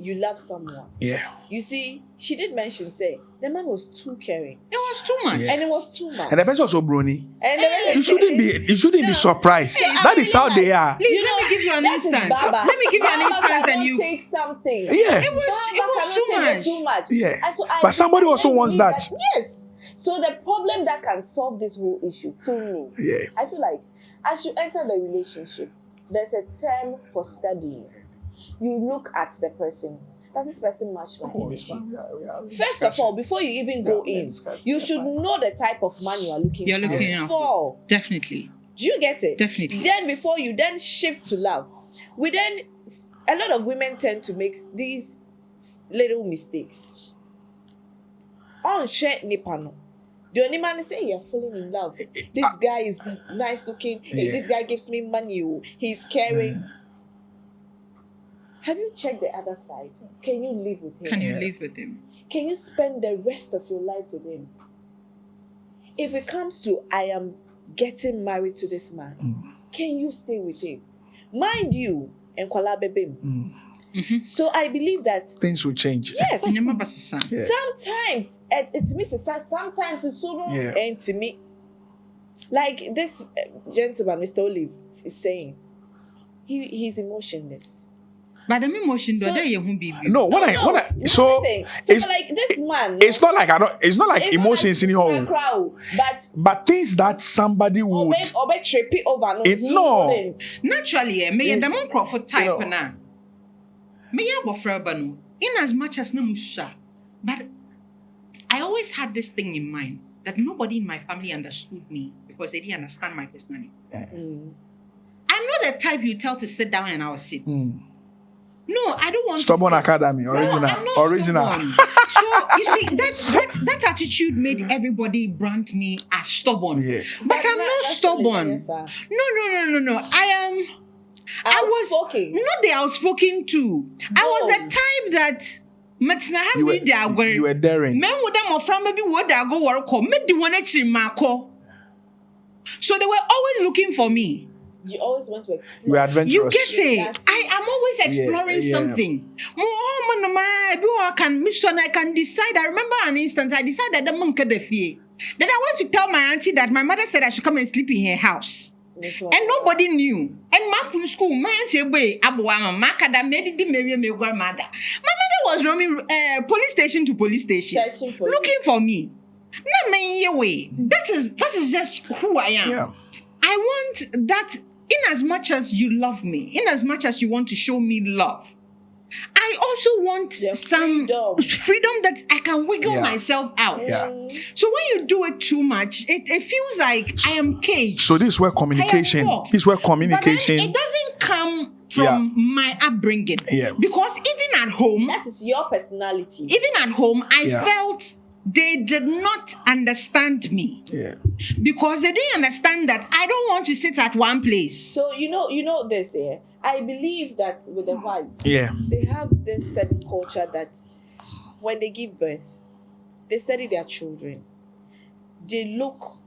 S3: you love someone.
S1: Yeah.
S3: You see, she did mention, say, the man was too caring.
S2: It was too much.
S1: Yeah.
S3: And it was too much.
S1: And the person also brony.
S3: And the-
S1: You shouldn't be surprised. That is how they are.
S2: Please, let me give you an
S3: that is
S2: instance.
S3: Baba.
S2: Let me give you an
S3: Baba
S2: instance and
S3: cannot
S2: you.
S3: take something.
S1: Yeah.
S2: It was too
S3: Baba cannot
S2: much.
S3: take too much.
S1: Yeah.
S3: And so I
S1: But somebody also
S3: decided
S1: wants
S3: to
S1: that.
S3: leave Yes. So the problem that can solve this whole issue to me,
S1: Yeah.
S3: I feel like as you enter the relationship, there's a term for studying. You look at the person. Does this person match my energy? First of all, before you even go in, you should know the type of man you are looking
S2: You're looking out
S3: for.
S2: Definitely.
S3: Do you get it?
S2: Definitely.
S3: Then before you then shift to love, a lot of women tend to make these little mistakes. On share nipano. The only man say you're falling in love. This guy is nice looking. Hey,
S1: Yeah.
S3: this guy gives me money. Oh, he's caring. Have you checked the other side? Can you live with him?
S2: Can you
S1: Yeah.
S2: live with him?
S3: Can you spend the rest of your life with him? If it comes to I am getting married to this man, can you stay with him? Mind you, and So I believe that
S1: Things will change.
S3: yes,
S2: Remember, son.
S1: Yeah.
S3: sometimes it means sometimes it's so
S1: Yeah.
S3: and to me, like this gentleman, Mr. Olive, is saying, he's emotionless.
S2: But the emotion,
S3: So-
S2: do you be?
S1: No, when I so
S3: nothing.
S1: it's
S3: like this man.
S1: it's not like it's not like
S3: it's
S1: emotions
S3: not
S1: in
S3: like
S1: your
S3: crowd, but
S1: things that somebody would
S3: Obe trip it over. No,
S1: It-
S3: he
S1: no.
S3: wouldn't.
S2: Naturally, me and the man Crawford type
S1: You know.
S2: na. Me ya bofra banu. In as much as na musha, but I always had this thing in mind that nobody in my family understood me because they didn't understand my personality.
S3: Mm.
S2: I'm not the type you tell to sit down and I'll sit.
S1: Mm.
S2: No, I don't want
S1: Stubborn
S2: to sit.
S1: Academy,
S2: No,
S1: original.
S2: I'm not
S1: Original.
S2: stubborn. So you see that attitude made everybody brand me as stubborn.
S1: Yeah.
S2: But I'm not
S3: That's
S2: stubborn.
S3: yes, sir.
S2: No. I was
S3: Outspoken.
S2: not the outspoken too. I was the
S3: Bold.
S2: type that
S1: You were daring.
S2: men would them from maybe what I go work or make the one actually marco. So they were always looking for me.
S3: You always want to
S1: You
S3: explore.
S1: were adventurous.
S2: You get it?
S3: Exactly.
S2: I am always exploring
S1: yeah.
S2: something. I can decide. I remember an instance. I decided that man could fear. Then I went to tell my auntie that my mother said I should come and sleep in her house. And nobody knew. And my from school, my auntie way, Abuama, Makada, made the marry my grandmother. My mother was roaming police station to police station,
S3: Searching for
S2: looking for me. Not my way. That is just who I am.
S1: Yeah.
S2: I want that in as much as you love me, in as much as you want to show me love. I also want
S3: The
S2: some freedom that I can wiggle
S1: Yeah.
S2: myself out.
S1: Yeah.
S2: So when you do it too much, it feels like I am caged.
S1: So this is where communication.
S2: lost.
S1: This is where
S2: But then
S1: communication.
S2: it doesn't come from my upbringing.
S1: Yeah.
S2: Because even at home,
S3: That is your personality.
S2: I
S1: Yeah.
S2: felt they did not understand me.
S1: Yeah.
S2: Because they didn't understand that I don't want to sit at one place.
S3: So you know this here. I believe that with the whites,
S1: Yeah.
S3: they have this certain culture that when they give birth, they study their children. They look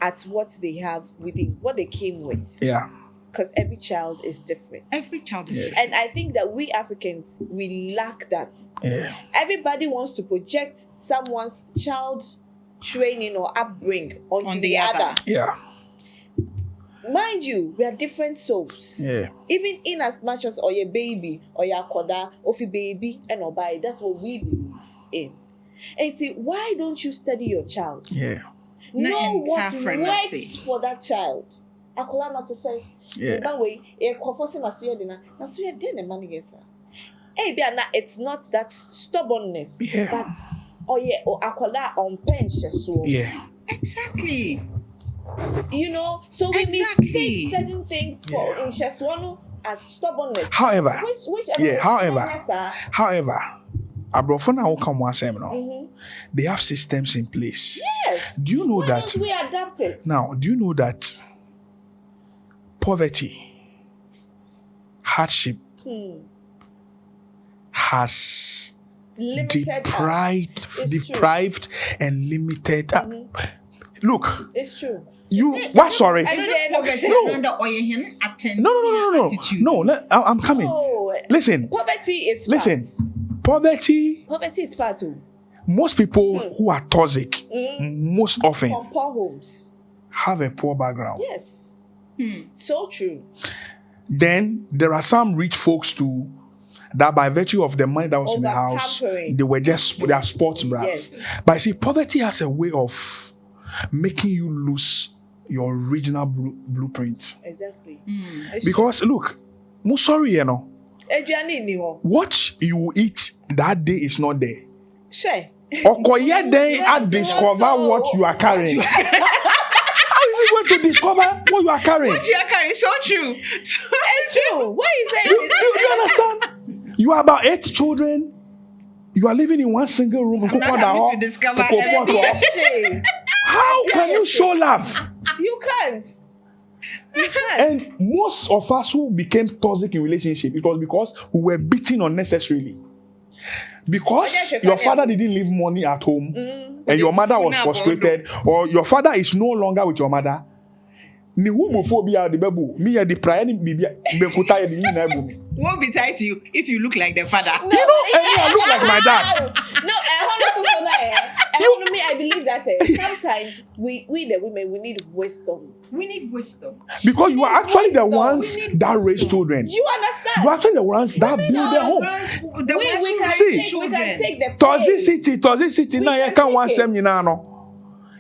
S3: at what they have within, what they came with,
S1: Yeah.
S3: because every child is different.
S2: Every child is
S1: Yeah.
S2: different.
S3: And I think that we Africans, we lack that.
S1: Yeah.
S3: Everybody wants to project someone's child training or upbringing onto
S2: On
S3: the
S2: the other.
S3: other.
S1: Yeah.
S3: Mind you, we are different souls.
S1: Yeah.
S3: Even in as much as or your baby or your koda, ofi baby and obai, that's what we believe in. And see, why don't you study your child?
S1: Yeah.
S3: Know what
S2: friend,
S3: works for that child. Akola not to say,
S1: Yeah.
S3: that way, na so you did the money yes. Hey, it's not that stubbornness,
S1: Yeah.
S3: but or akola on bench so.
S1: Yeah.
S2: Exactly.
S3: You know, so we
S2: Exactly.
S3: mistake certain things for
S1: Yeah.
S3: in Sheswano as stubbornness.
S1: However,
S3: Which
S1: however, abrofo na woka mo asem no.
S3: Mhm.
S1: They have systems in place.
S3: Yes.
S1: Do you know
S3: Why
S1: that
S3: don't we adapt it?
S1: now? Do you know that poverty, hardship has
S3: Limited
S1: deprived and limited. Look,
S3: It's true.
S1: you what? Sorry.
S3: I don't know.
S2: Poverty,
S1: No.
S2: another attitude.
S1: No. I'm coming.
S3: Oh,
S1: Listen.
S3: poverty is
S1: Listen.
S3: part.
S1: Poverty,
S3: Poverty is part of
S1: most people who are toxic, most often
S3: from poor homes.
S1: have a poor background.
S3: Yes. So true.
S1: Then there are some rich folks too that by virtue of the money that was in the house,
S3: Over-pampering.
S1: they are sports brats.
S3: Yes.
S1: But see, poverty has a way of making you lose your original blueprint.
S3: Exactly.
S1: Because look, I'm sorry, you know,
S3: Adriani ni ho.
S1: what you eat that day is not there.
S3: Share.
S1: Okoye then I discover what you are carrying. How is it going to discover what you are carrying?
S2: What you are carrying? So true.
S3: It's true. Why you saying
S1: You understand? You are about 8 children. You are living in one single room.
S2: I'm not having to discover
S3: Share.
S1: How can you show love?
S3: You can't. You can't.
S1: And most of us who became toxic in relationship, it was because we were beaten unnecessarily. Because your father didn't leave money at home and your mother was frustrated, or your father is no longer with your mother. Ni homophobia the babu me ya the prayer ni bibia bekuta ya ni na ebu me.
S2: Won't be tied to you if you look like the father.
S1: You know, and I look like my dad.
S3: No, I believe that sometimes we the women we need wisdom.
S2: We need wisdom.
S1: Because you are actually the ones
S2: We need
S1: that
S2: wisdom.
S1: raise children.
S3: You understand?
S1: You are actually the ones that build their home.
S2: The
S3: we can take the
S1: Toxicity now you
S3: can
S1: can't want
S3: take it.
S1: them, you know.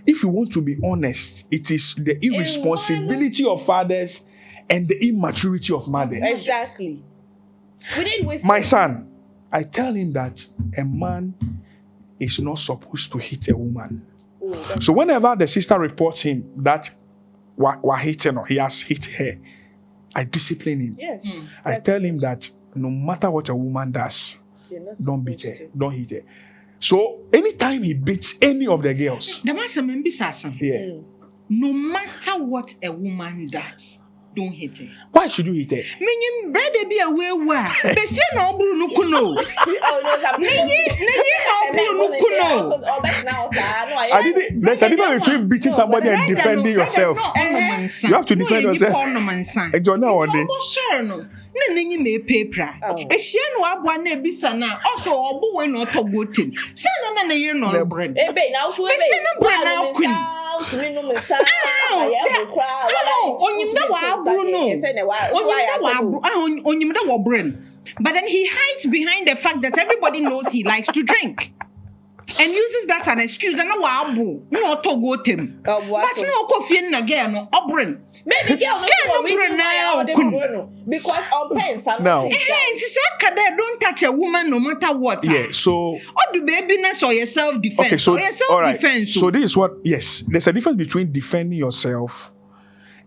S1: If you want to be honest, it is the irresponsibility of fathers and the immaturity of mothers.
S3: Exactly. We need wisdom.
S1: My son, I tell him that a man is not supposed to hit a woman. So whenever the sister reports him that we're hitting or he has hit her, I discipline him.
S3: Yes.
S1: I tell him that no matter what a woman does,
S3: You're not
S1: don't beat her,
S3: supposed to.
S1: don't hit her. So anytime he beats any of the girls,
S2: The master member says,
S1: yeah.
S2: no matter what a woman does, don't hit her.
S1: Why should you hit her?
S2: Meaning, brother be away where they say no blue no kuno.
S3: Oh no, some
S1: I didn't. There's a difference between beating somebody and defending yourself. You have to defend yourself. John, now one day.
S2: Na nanyi me pepra ehia no aboa na ebisa na also obo we no to go tem say na na ye no bread
S3: ebe na so ebe
S2: na bread na queen onyim da wa abru no onyim da wa brain. But then he hides behind the fact that everybody knows he likes to drink and uses that as an excuse. And now abu no to go tem but no coffee na girl no obrin
S3: maybe girl no because on pens
S1: now
S2: don't touch a woman no matter what.
S1: Yeah, so
S2: or the babyness or your self-defense.
S1: Okay, so
S2: or your self-defense.
S1: So this is what, yes, there's a difference between defending yourself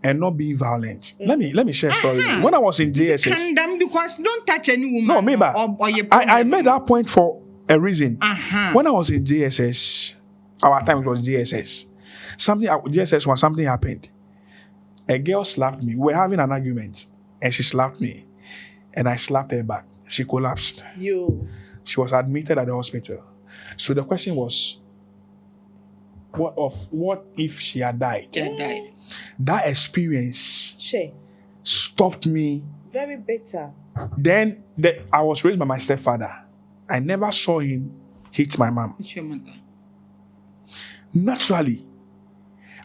S1: and not being violent. Let me share a story. When I was in JSS,
S2: condemn because don't touch any woman.
S1: no, maybe
S2: or your
S1: I made that point for a reason.
S2: When
S1: I was in JSS, our time it was JSS. Something happened. A girl slapped me. We were having an argument, and she slapped me, and I slapped her back. She collapsed. She was admitted at the hospital. So the question was, what if she had died? That experience stopped me.
S3: Very bitter.
S1: Then I was raised by my stepfather. I never saw him hit my mom. Naturally,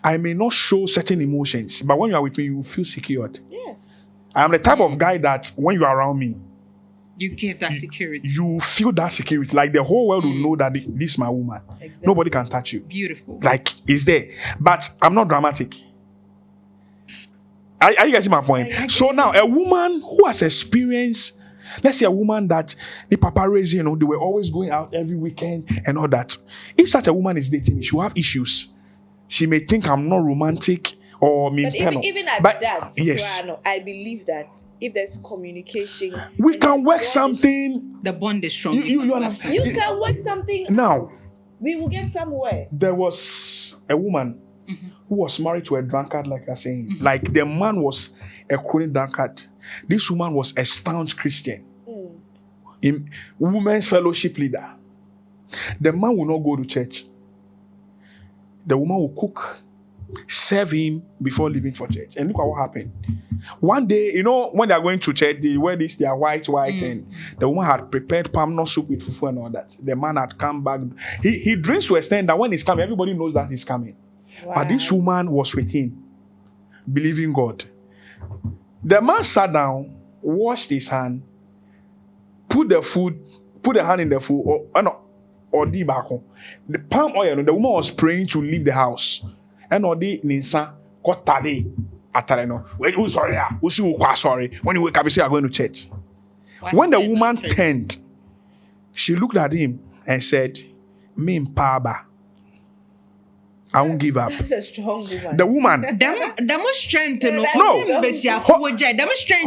S1: I may not show certain emotions, but when you are with me, you feel secured.
S3: Yes.
S1: I am the type of guy that when you are around me,
S2: you give that security.
S1: You feel that security. Like the whole world will know that this is my woman.
S3: Exactly.
S1: Nobody can touch you.
S2: Beautiful.
S1: Like, it's there. But I'm not dramatic. Are you getting my point? So now, a woman who has experienced, let's say a woman that the papa raised, they were always going out every weekend and all that. If such a woman is dating me, she will have issues. She may think I'm not romantic or me.
S3: But even at that,
S1: yes,
S3: I believe that if there's communication,
S1: we can work something.
S2: The bond is strong.
S1: You understand?
S3: You can work something.
S1: Now,
S3: we will get somewhere.
S1: There was a woman who was married to a drunkard, like I was saying. Like the man was a chronic drunkard. This woman was a staunch Christian. In women's fellowship leader. The man will not go to church. The woman will cook serve him before leaving for church. And look at what happened. One day, you know, when they are going to church, they wear this, they are white, and the woman had prepared palm nut soup with fufu and all that. The man had come back. He drinks to a extent that when he's coming, everybody knows that he's coming.
S3: Wow.
S1: But this woman was with him, believing God. The man sat down, washed his hand, put the hand in the food, or the back home. The palm oil, the woman was praying to leave the house. And all the ninsa got tade. Sorry. When you wake up, you say, I'm going to church. When the woman turned, she looked at him and said, Me Paba, I won't give up.
S3: That's a strong woman.
S1: The woman.
S2: Demonstrate no.
S1: No.
S2: Demonstrate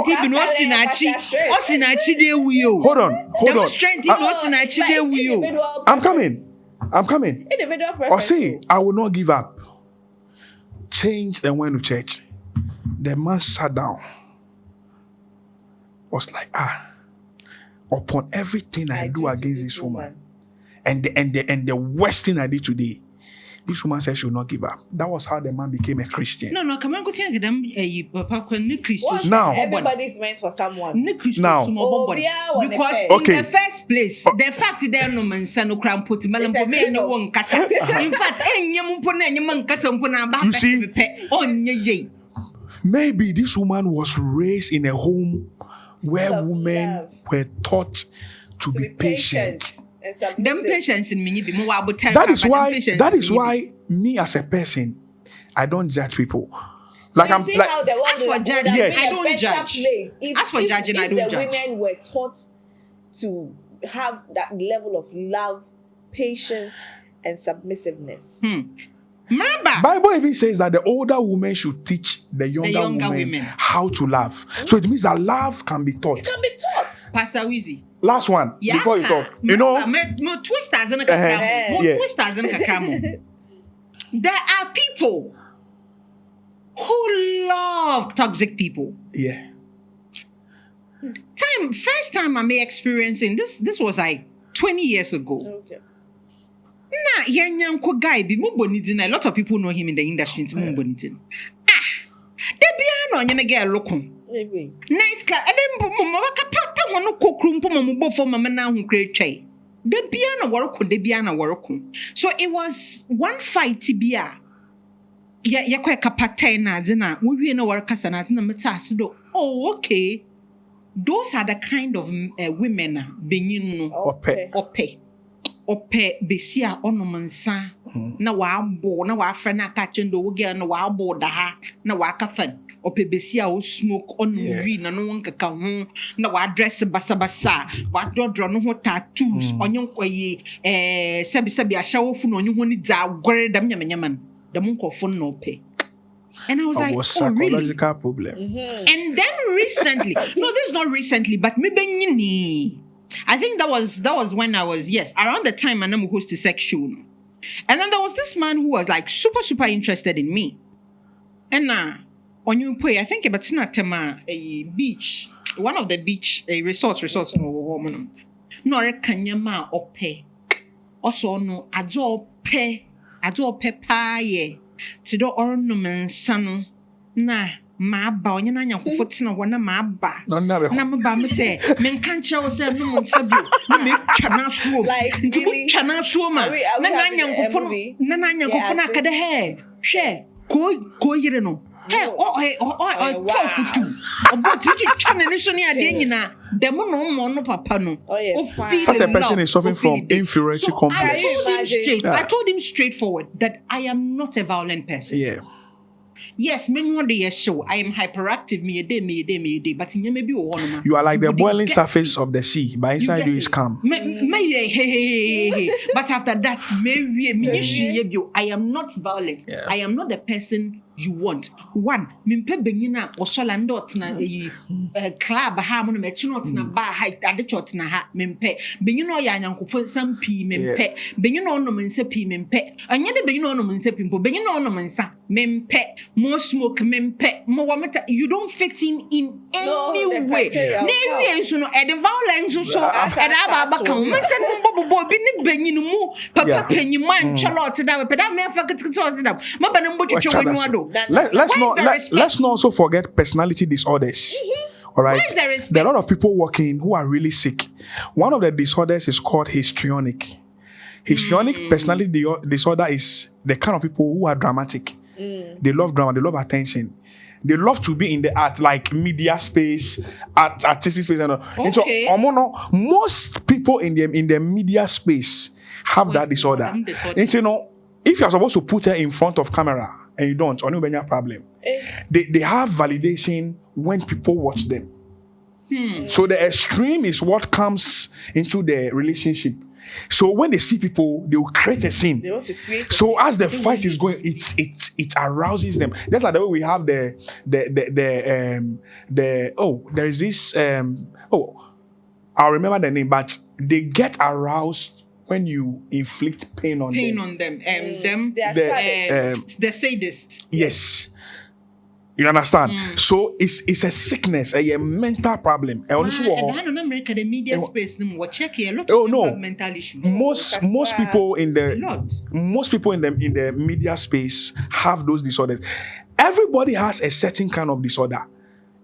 S2: even Osinachi de Wio.
S1: Hold on.
S2: Demonstrate even Osinachi de Wio.
S1: I'm coming.
S3: Individual
S1: Or say,
S3: preference.
S1: I will not give up. Changed and went to church. The man sat down. Was like, upon everything I do against this woman, and the worst thing I did today, this woman said she will not give up. That was how the man became a Christian.
S2: No, come on, go tell them, Christos.
S1: Now-
S3: Everybody's meant for someone.
S1: Now-
S2: Because
S1: Okay.
S2: in the first place, the fact that no man son cram put melam for me one kasa. In fact,
S1: You see? Maybe this woman was raised in a home where
S3: Love.
S1: women were taught to be patient.
S3: And submissive.
S2: them patience in me be more about
S1: That is why me as a person, I don't judge people. Like
S3: You
S1: I'm
S3: see
S1: like
S3: how the world
S2: as for
S3: would have
S2: judging,
S3: been
S1: Yes.
S3: a
S2: I don't
S3: better
S2: judge.
S3: place if-
S2: As for
S3: if-
S2: judging, I
S3: if
S2: don't
S3: the
S2: judge.
S3: women were taught to have that level of love, patience, and submissiveness.
S2: Remember,
S1: Bible even says that the older women should teach the younger women how to love. So it means that love can be taught.
S3: It can be taught.
S2: Pastor Wizzy.
S1: Last one before you talk. You know,
S2: more twisters in a
S1: Uh-huh.
S2: more
S1: Yeah.
S2: twisters in a There are people who love toxic people.
S1: yeah.
S2: First time I'm experiencing this was like 20 years ago.
S3: Okay.
S2: Na yanyanko guy bi mubonidin. A lot of people know him in the industry. Mubonidin. De bia no nyene girl lokun.
S3: Maybe.
S2: Night club. And then mama kapata wono kokru mpo mama bofo mama na hu kretwai. De bia na worokun. So it was one fight bia. Ya kwa kapata na adina. We na workasa na adina meta asido. Oh, okay. Those are the kind of women benyin no. Ope besia onomansa na waabo na wafra na aka chendo wo girl na waabo da ha na waka fan ope besia o smoke on movie na no nkaka ho na wa dress basabasa wa dodro no ho tattoos onye nkwaye sebi ahyawo fu no onye ho ni dza gore dam nyamenyaman dam nkofo no ope. And I was like,
S1: was
S2: oh, really?
S1: psychological problem.
S2: And then recently, no, this is not recently, but maybe I think that was when I was, around the time I'm host a sex show. And then there was this man who was like super interested in me. And on you pay, I think about a beach, one of the beach resorts no woman. No kanyama ope. Also no ajo pe paye. Tido ornaments no na ma ba onye na nyankofo tena wo na ma ba
S1: No, never.
S2: na me ba me say men kan kire wo say no mo nsabio na me twa na afuo
S3: Like,
S2: nti
S3: really?
S2: twa na afuo ma
S3: Are we
S2: na
S3: having a
S2: nyankofo
S3: movie?
S2: no na nyankofo na
S3: Yeah,
S2: kada he hwe ko yire no hey
S3: wow.
S2: tofu obo ti twa na ni so ne ade nyina dem no mo no papa no
S3: Oh, yeah,
S2: o
S3: fine.
S2: feel
S1: Such a
S2: in
S1: person
S2: love,
S1: is suffering
S2: o feel
S1: from
S2: it.
S1: inferiority
S2: So
S1: complex.
S2: I told him straightforward that I am not a violent person.
S1: Yeah.
S2: Yes, many one day show I am hyperactive. Me a day, but in maybe one.
S1: You are like the boiling surface of the sea, but inside you is calm.
S2: But after that, I am not violent.
S1: Yeah.
S2: I am not the person you want. One, mimpe benyina osola ndot na club ha mo no mechi not na bar ha ade chot na ha mimpe. Benyina ya nyankofo sam pi mimpe. Benyina ono mense pi mimpe. Anya de benyina ono mense pi mpo. Benyina ono mensa mimpe. More smoke mimpe. Mo wa meta you don't fit in any way. Na wie so no e the violence so e da ba kan. Mense no bobo bi ni benyina mu papa penyima ntwelot da pe da me fa kitikito da. Ma ba na mbo twetwe wanu ado.
S1: Let's not also forget personality disorders. All right. There are a lot of people working who are really sick. One of the disorders is called histrionic. Histrionic personality disorder is the kind of people who are dramatic. They love drama. They love attention. They love to be in the art, like media space, artistic space, and all. And so, most people in the media space have that disorder. And you know, if you are supposed to put her in front of camera and you don't, only when you have problem. They have validation when people watch them. So the extreme is what comes into the relationship. So when they see people, they will create a scene.
S3: They want to create.
S1: So as the fight is going, it arouses them. That's like the way we have there is this I'll remember the name, but they get aroused when you inflict pain on them.
S2: The sadist.
S1: Yes. You understand? So it's a sickness, a mental problem.
S2: In America, the media space, check a lot of mental issues.
S1: Most people in the media space have those disorders. Everybody has a certain kind of disorder.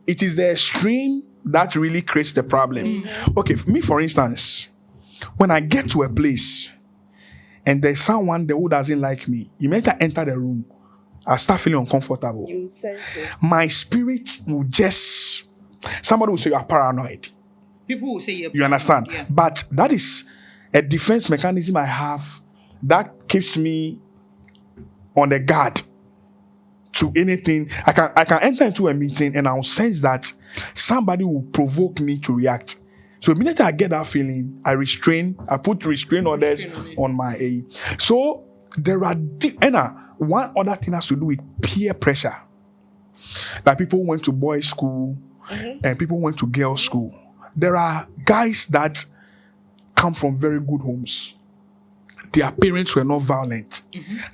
S1: It is the extreme that really creates the problem. Okay, me for instance, when I get to a place and there's someone there who doesn't like me, immediately enter the room, I start feeling uncomfortable.
S3: You sense it.
S1: My spirit will just... Somebody will say you are paranoid.
S2: People will say you're paranoid.
S1: You understand?
S2: Yeah.
S1: But that is a defense mechanism I have that keeps me on the guard to anything. I can enter into a meeting and I'll sense that somebody will provoke me to react. So immediately I get that feeling, I put restraint orders on my A. So there are... one other thing has to do with peer pressure. Like people went to boys' school and people went to girls' school. There are guys that come from very good homes. Their parents were not violent.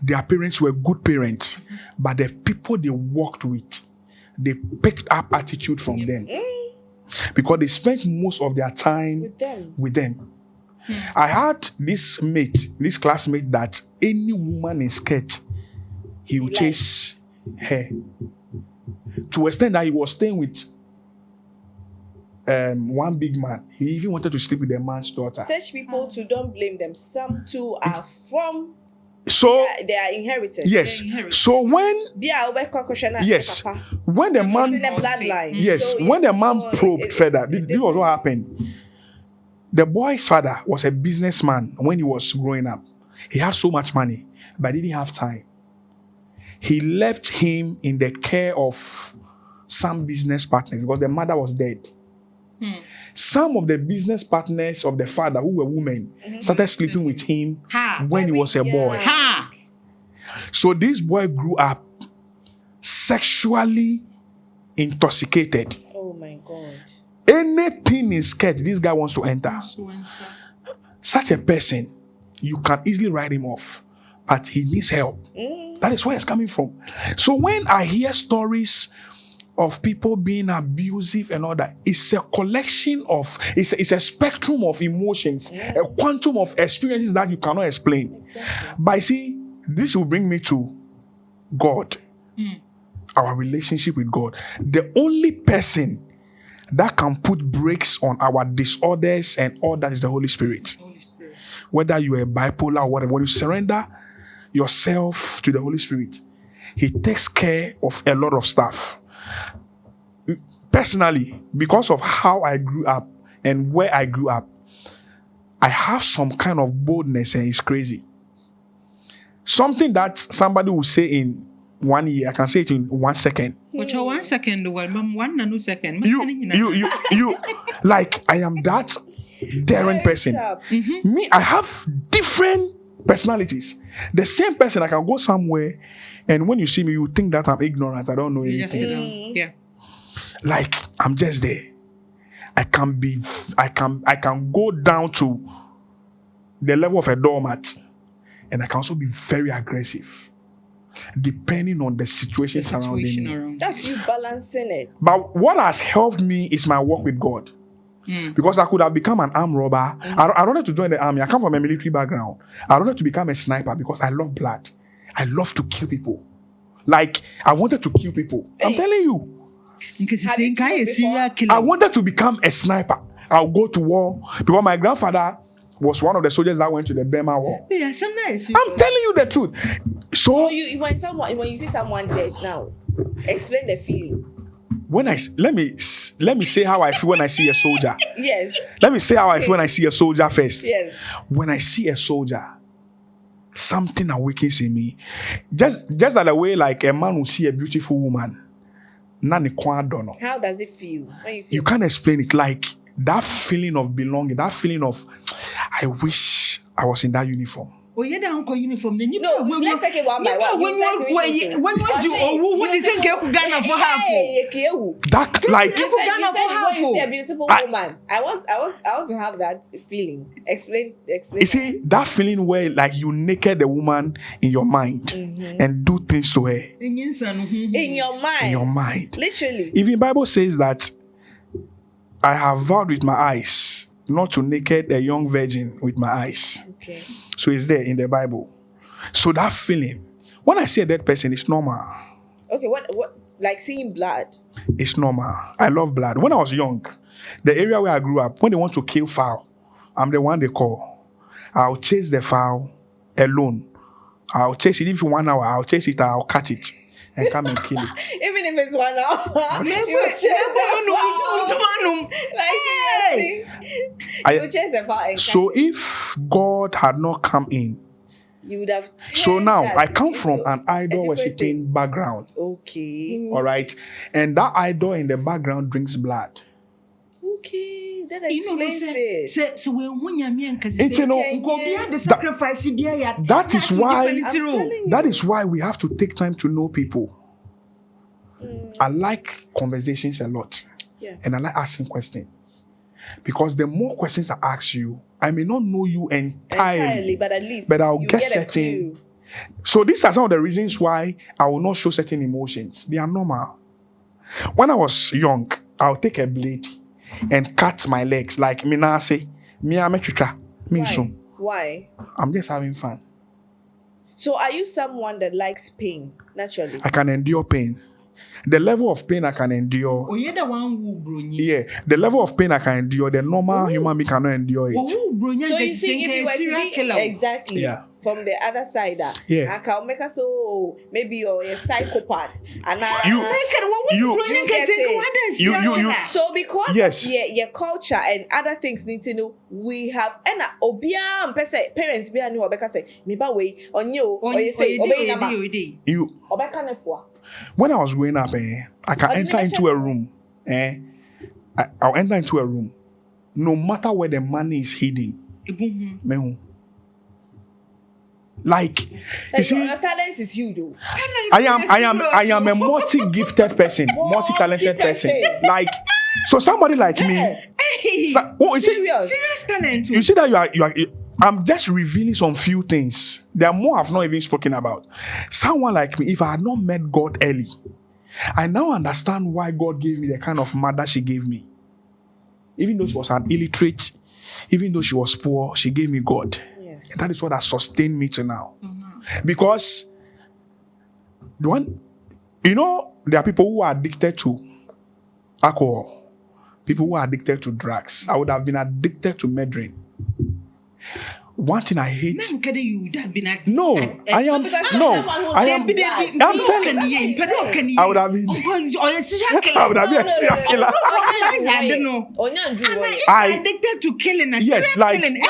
S1: Their parents were good parents. But the people they worked with, they picked up attitude from them. Because they spent most of their time with them. I had this classmate that any woman in skirt, he would chase her. To the extent that he was staying with one big man. He even wanted to sleep with the man's daughter.
S3: Such people too, don't blame them. Some too are from their inheritance.
S1: Yes. So when when the man
S3: in the bloodline.
S1: Yes,
S3: so
S1: when the man probed further, this was what happened. The boy's father was a businessman when he was growing up. He had so much money, but didn't have time. He left him in the care of some business partners because the mother was dead. Some of the business partners of the father, who were women, started sleeping with him when he was a boy. So this boy grew up sexually intoxicated.
S3: Oh my God.
S1: Anything in sketch, this guy wants to enter. Such a person, you can easily write him off, but he needs help. That is where it's coming from. So when I hear stories of people being abusive and all that, it's a collection of, it's a spectrum of emotions, a quantum of experiences that you cannot explain. But see, this will bring me to God, our relationship with God. The only person that can put brakes on our disorders and all that is the Holy Spirit. Whether you are bipolar or whatever, when you surrender yourself to the Holy Spirit, He takes care of a lot of stuff. Personally, because of how I grew up and where I grew up, I have some kind of boldness and it's crazy. Something that somebody will say in 1 year, I can say it in 1 second.
S2: But 1 second, well, 1 nanosecond.
S1: You, like, I am that daring person. Me, I have different personalities. The same person, I can go somewhere, and when you see me, you think that I'm ignorant. I don't know
S2: You just
S1: anything.
S2: sit down. Yeah.
S1: Like I'm just there. I can go down to the level of a doormat, and I can also be very aggressive, depending on the situation
S2: The
S1: surrounding
S2: situation
S1: me.
S2: around.
S3: That's you balancing it.
S1: But what has helped me is my work with God. Because I could have become an armed robber. I wanted to join the army. I come from a military background. I wanted to become a sniper because I love blood. I love to kill people. Like, I wanted to kill people. I'm telling you.
S2: Because
S3: Have you
S2: saying guy
S3: killed
S2: is serial
S3: before?
S2: killer.
S1: I wanted to become a sniper. I'll go to war. Because my grandfather was one of the soldiers that went to the Burma War.
S2: Yeah, sometimes.
S1: I'm telling you the truth. So,
S3: When you see someone dead now, explain the feeling.
S1: let me say how I feel when I see a soldier.
S3: Yes.
S1: Let me say how I feel when I see a soldier first.
S3: Yes.
S1: When I see a soldier, something awakens in me. Just that the way like a man will see a beautiful woman.
S3: How does it feel when you see?
S1: You can't explain it. Like that feeling of belonging, that feeling of I wish I was in that uniform.
S2: Oh, yeah, that uncle uniform.
S3: No, let's take it one by one.
S2: When was you? What is it? Ghana for half?
S1: That like
S3: You said when you see a beautiful
S1: I-
S3: woman. I want to have that feeling. Explain.
S1: you see that feeling where like you naked the woman in your mind and do things to her
S3: in your mind.
S1: in your mind.
S3: Literally.
S1: Even Bible says that I have vowed with my eyes not to naked a young virgin with my eyes.
S3: Okay.
S1: So it's there in the Bible. So that feeling, when I see a dead person, it's normal.
S3: Okay. What? Like seeing blood.
S1: It's normal. I love blood. When I was young, the area where I grew up, when they want to kill fowl, I'm the one they call. I'll chase the fowl alone. I'll chase it. If 1 hour, I'll chase it, I'll catch it and come and kill it.
S3: Even if it's 1 hour.
S1: I-
S3: You chase the fire.
S1: So if God had not come in,
S3: you would have.
S1: so
S3: turned
S1: now
S3: that
S1: I come from
S3: into
S1: an idol
S3: a different thing.
S1: worshipping background.
S3: Okay.
S1: All right. And that idol in the background drinks blood.
S3: Okay. That
S2: You know,
S3: explains it.
S2: so when Nyame and
S1: It's, you know,
S2: the sacrifice,
S1: that is why-
S3: I'm telling you.
S1: That is why we have to take time to know people. I like conversations a lot.
S3: Yeah.
S1: And I like asking questions. Because the more questions I ask you, I may not know you entirely.
S3: But at least
S1: But I'll
S3: you
S1: get
S3: a
S1: certain-
S3: clue.
S1: So these are some of the reasons why I will not show certain emotions. They are normal. When I was young, I'll take a blade and cut my legs like Minase.
S3: Why?
S1: I'm just having fun.
S3: So are you someone that likes pain naturally?
S1: I can endure pain. The level of pain I can endure.
S2: Oh, yeah, the one who brought you.
S1: Yeah, the level of pain I can endure, the normal human being cannot endure
S2: Oh,
S1: it.
S2: who brought you?
S3: So
S2: The
S3: you see, if you were
S2: serial
S3: to be
S2: killer.
S3: exactly
S1: Yeah.
S3: from the other side,
S1: Yeah.
S3: I can make us so maybe you're a psychopath, and
S1: You-
S3: So because
S1: Yes.
S3: of your culture and other things need to know, we have and obia parents be anu obeka say me ba we onyo or you say obey nama
S1: You,
S3: obeka nefua.
S1: when I was growing up, I can
S3: Oh, you
S1: enter
S3: never
S1: into
S3: shared
S1: a room. I'll enter into a room. No matter where the money is hidden. Mehu. Like, you
S3: Like,
S1: see,
S3: your talent is huge. Oh.
S1: I am a multi-gifted person, multi-talented person. Like, so somebody like me. You see,
S3: Serious.
S2: Serious talent.
S1: you see that you are. I'm just revealing some few things. There are more I've not even spoken about. Someone like me, if I had not met God early, I now understand why God gave me the kind of mother she gave me. Even though she was an illiterate, even though she was poor, she gave me God.
S3: Yes.
S1: And that is what has sustained me to now. Because the one, you know, there are people who are addicted to alcohol, people who are addicted to drugs. I would have been addicted to murdering. One thing I hate.
S2: You would have been at
S1: No, I am. No, I am. I'm telling you, I would have been. I would have been a serial killer.
S2: I don't know.
S1: I-
S2: Addicted to killing.
S1: Yes, like-
S2: killing.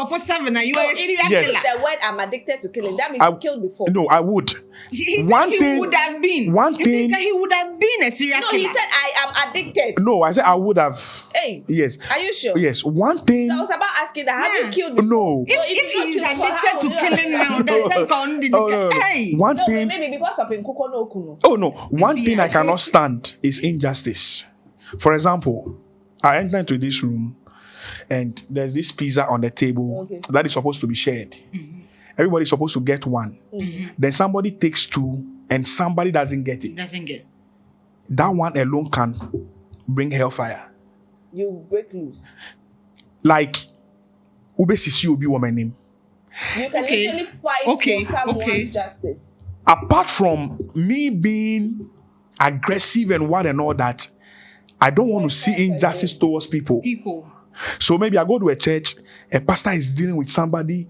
S2: For 7, you are a serial
S1: Yes.
S2: killer.
S3: The word I'm addicted to killing, that means
S1: I-
S3: you killed before.
S1: No, I would.
S2: He said
S1: One
S2: he
S1: thing-
S2: would have been.
S1: one
S2: He said
S1: thing-
S2: that he would have been a serial
S3: No,
S2: killer.
S3: he said I am addicted.
S1: No, I said I would have.
S3: Hey,
S1: Yes.
S3: are you sure?
S1: Yes. One thing.
S3: So I was about asking that. Have you
S2: Yeah.
S3: killed before?
S1: No. no.
S2: If
S3: not
S2: he is
S3: to-
S2: addicted
S3: how
S2: to
S3: would you
S2: killing now, there's a con.
S1: no.
S2: Hey,
S1: One
S3: No,
S1: thing.
S3: maybe because of Nkuko no Kunu.
S1: Oh no. One thing I cannot stand is injustice. For example, I enter into this room and there's this pizza on the table
S3: Okay.
S1: that is supposed to be shared. Everybody's supposed to get one. Then somebody takes two and somebody doesn't get it.
S2: doesn't get.
S1: That one alone can bring hellfire.
S3: You break loose.
S1: Like Ube Sisi Obi woman name.
S3: You can
S2: Okay.
S3: literally fight
S2: Okay.
S3: for someone's
S2: Okay.
S3: justice.
S1: Apart from me being aggressive and what and all that, I don't want to see injustice towards people.
S2: People.
S1: So maybe I go to a church, a pastor is dealing with somebody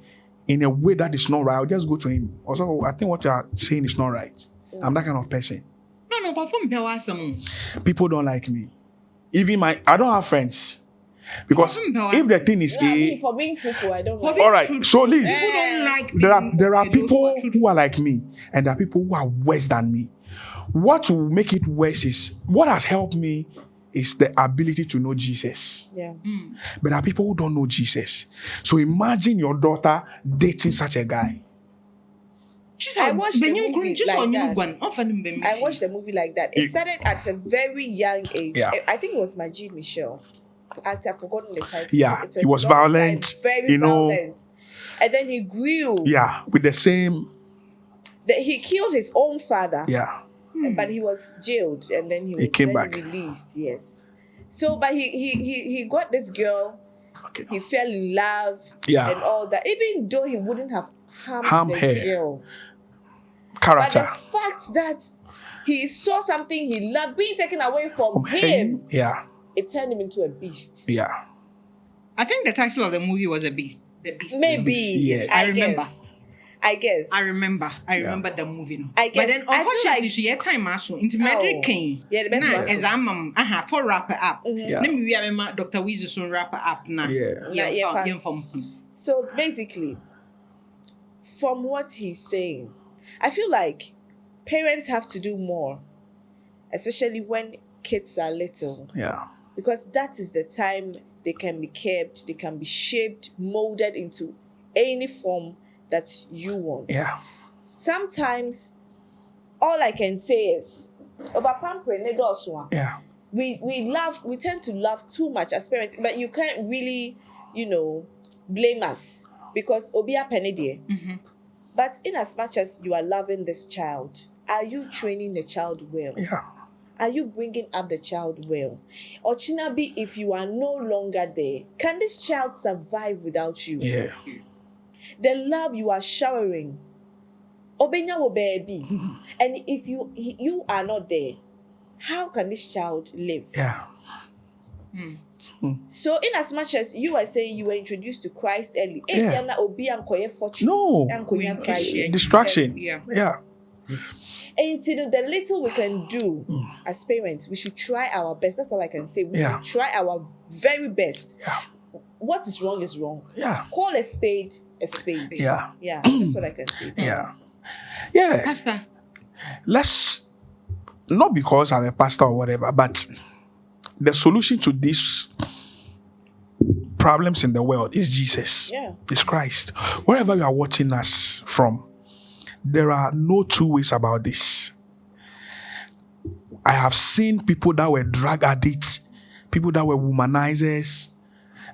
S1: in a way that is not right. I'll just go to him. Also, I think what you are saying is not right. I'm that kind of person.
S2: No, but from Pewasam.
S1: People don't like me. Even I don't have friends. Because if the thing is
S3: No, I
S1: A,
S3: mean, for being truthful, I don't
S2: For
S3: like.
S2: being
S1: all right,
S2: truthful.
S1: so Liz,
S2: People don't like
S1: there are
S2: those
S1: people
S2: truthful.
S1: who are like me, and there are people who are worse than me. What will make it worse is what has helped me is the ability to know Jesus.
S3: Yeah.
S1: But there are people who don't know Jesus. So imagine your daughter dating such a guy.
S3: I watched the movie like that.
S2: I
S3: I watched the movie like that. It started at a very young age.
S1: Yeah.
S3: I think it was Majid Michel. I've forgotten the title.
S1: Yeah,
S3: It's a
S1: he was
S3: long time,
S1: violent,
S3: very
S1: you know.
S3: violent. And then he grew.
S1: Yeah, with the same.
S3: He killed his own father,
S1: Yeah,
S3: but he was jailed, and then he was
S1: came
S3: then
S1: back.
S3: released. Yes. So, but he got this girl.
S1: okay.
S3: He fell in love
S1: Yeah.
S3: and all that. Even though he wouldn't have harmed
S1: Harm
S3: the
S1: her.
S3: girl. But the
S1: Character
S3: fact that he saw something he loved being taken away from
S1: from
S3: him,
S1: him. Yeah,
S3: it turned him into a beast.
S1: yeah.
S2: think the title of the movie was a beast. The beast.
S3: Maybe.
S1: Yes.
S2: I remember.
S3: I guess.
S2: I remember the movie. No.
S3: I
S2: But
S3: guess-
S2: then
S3: I feel
S2: unfortunately,
S3: like-
S2: so yeah, time also into Mary Kane.
S3: Yeah, the best
S2: Nah,
S3: was-
S2: as I'm for wrap it up.
S1: Yeah.
S2: Let me remember Dr. Weezy soon wrap it up now.
S1: Yeah.
S3: Yeah,
S2: from
S3: So basically, from what he's saying, I feel like parents have to do more, especially when kids are little,
S1: Yeah.
S3: because that is the time they can be kept, they can be shaped, molded into any form that you want.
S1: Yeah.
S3: Sometimes, all I can say is,
S1: Yeah.
S3: we tend to love too much as parents, but you can't really, blame us because obia penedie. But in as much as you are loving this child, are you training the child well?
S1: Yeah.
S3: Are you bringing up the child well? Or Chinabi, if you are no longer there, can this child survive without you?
S1: Yeah.
S3: The love you are showering, obenya wo baby, and if you are not there, how can this child live?
S1: Yeah.
S3: So, in as much as you are saying you were introduced to Christ early,
S1: Yeah.
S3: no,
S1: No. Distraction.
S2: Yeah.
S1: Yeah.
S3: And the little we can do as parents, we should try our best. That's all I can say. We
S1: Yeah.
S3: should try our very best.
S1: Yeah.
S3: What is wrong is wrong.
S1: Yeah.
S3: Call a spade a spade.
S1: Yeah.
S3: Yeah, that's what I can say.
S1: Yeah. Yeah.
S2: Pastor.
S1: Let's, not because I'm a pastor or whatever, but the solution to these problems in the world is Jesus.
S3: Yeah.
S1: It's Christ. Wherever you are watching us from, there are no two ways about this. I have seen people that were drug addicts, people that were womanizers.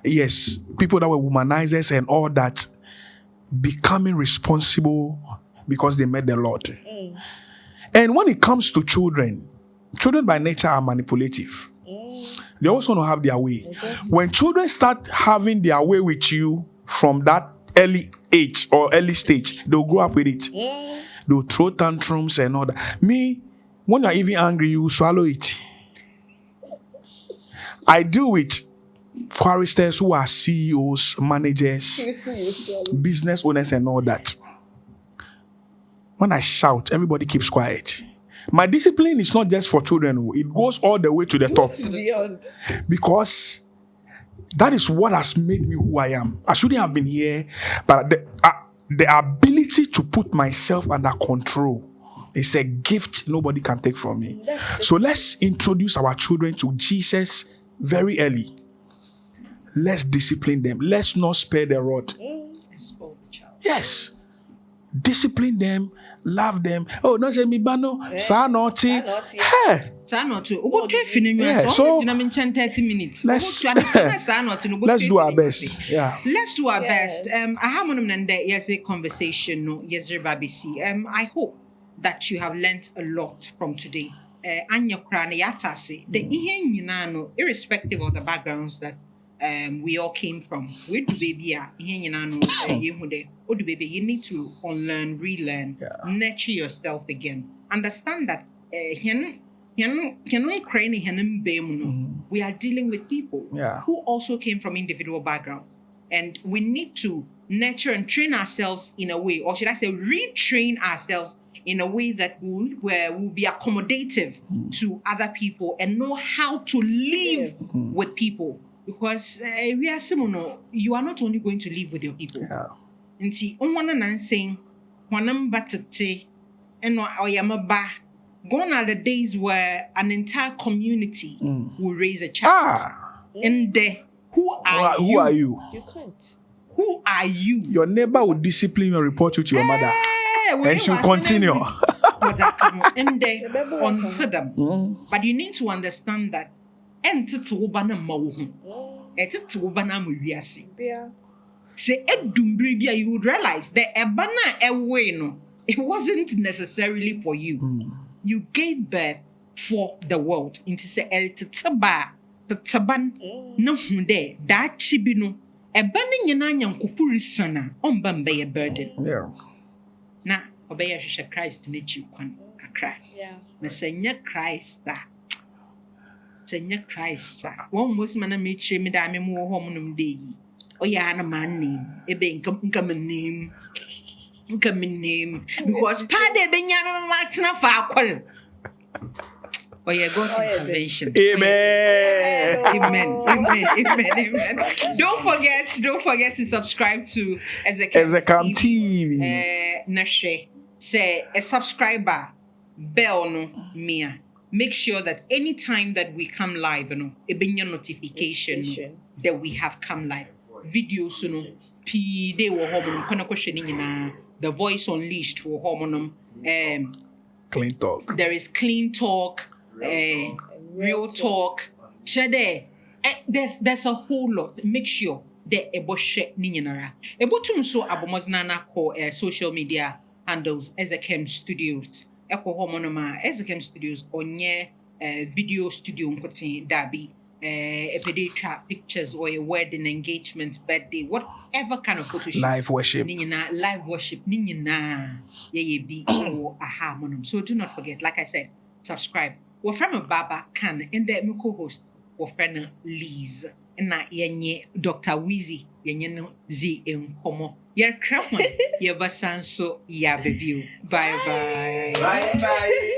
S1: Yes, people that were womanizers and all that, becoming responsible because they met the Lord. And when it comes to children by nature are manipulative. They always want to have their way.
S3: Exactly.
S1: When children start having their way with you from that early age or early stage, they'll grow up with it. They'll throw tantrums and all that. Me, when you're even angry, you swallow it. I deal with choristers who are CEOs, managers, business owners, and all that. When I shout, everybody keeps quiet. My discipline is not just for children, it goes all the way to the top.
S3: Beyond.
S1: Because that is what has made me who I am. I shouldn't have been here, but the ability to put myself under control is a gift nobody can take from me. So let's introduce our children to Jesus very early. Let's discipline them. Let's not spare the rod. Yes. Discipline them, love them. Oh, don't say me bano, sa naughty. Hey. Yeah, so
S2: 30 minutes.
S1: let's do our best. Yeah.
S2: Let's do our
S3: Yes.
S2: best. I have one yes a conversation. No, yes, Babisi. I hope that you have learnt a lot from today. Anya krana yatase. The ihe nyina no, irrespective of the backgrounds that we all came from. We do baby ihe nyina no yehude. Odu baby, you need to unlearn, relearn, nurture yourself again. Understand that we are dealing with people who also came from individual backgrounds. And we need to nurture and train ourselves in a way, or should I say, retrain ourselves in a way that will be accommodative to other people and know how to live with people. Because we are similar. You are not only going to live with your people. And see, saying, gone are the days where an entire community will raise a child. And who are you?
S3: You can't.
S2: Who are you?
S1: Your neighbor will discipline you and report you to your mother. And she'll continue.
S2: And they answer them. But you need to understand that you would realize that it wasn't necessarily for you. You gave birth for the world. Into say no hunde that chibino ebane nyina nyankofuri sana omba mbe burden. Na obey hwehwe Christ na chi kwan kakra. Na senya Christ da. Senya Christ. One most man me chire me da me mo ho munum de yi. Oya na man name. Ebe nka me name because pade benya me matena fa akwal. Oh yeah, God's intervention. Amen. Don't forget to subscribe to Ezekam TV. Nashe say a subscriber bell no mia. Make sure that anytime that we come live, a notification that we have come live. Videos they were home the voice unleashed were home
S1: clean talk.
S2: There is clean talk. Real talk. Chede. There's a whole lot. Make sure that eboshe ninyara. Ebotum so abomoznana ko social media handles Ezekam Studios. Eko homonoma Ezekam Studios onye video studio nkotin dabi. Epeditra pictures or a wedding, engagement, birthday, whatever kind of photo shoot.
S1: Live worship.
S2: Live worship. Be or aha monum. So do not forget, like I said, subscribe. We're from a Baba Khan and the co-host we're friend Liz. And na yenye Dr. Weezy yenye Z in Homo. Yer krama, yer basan so ya baby. Bye bye.
S4: Bye bye.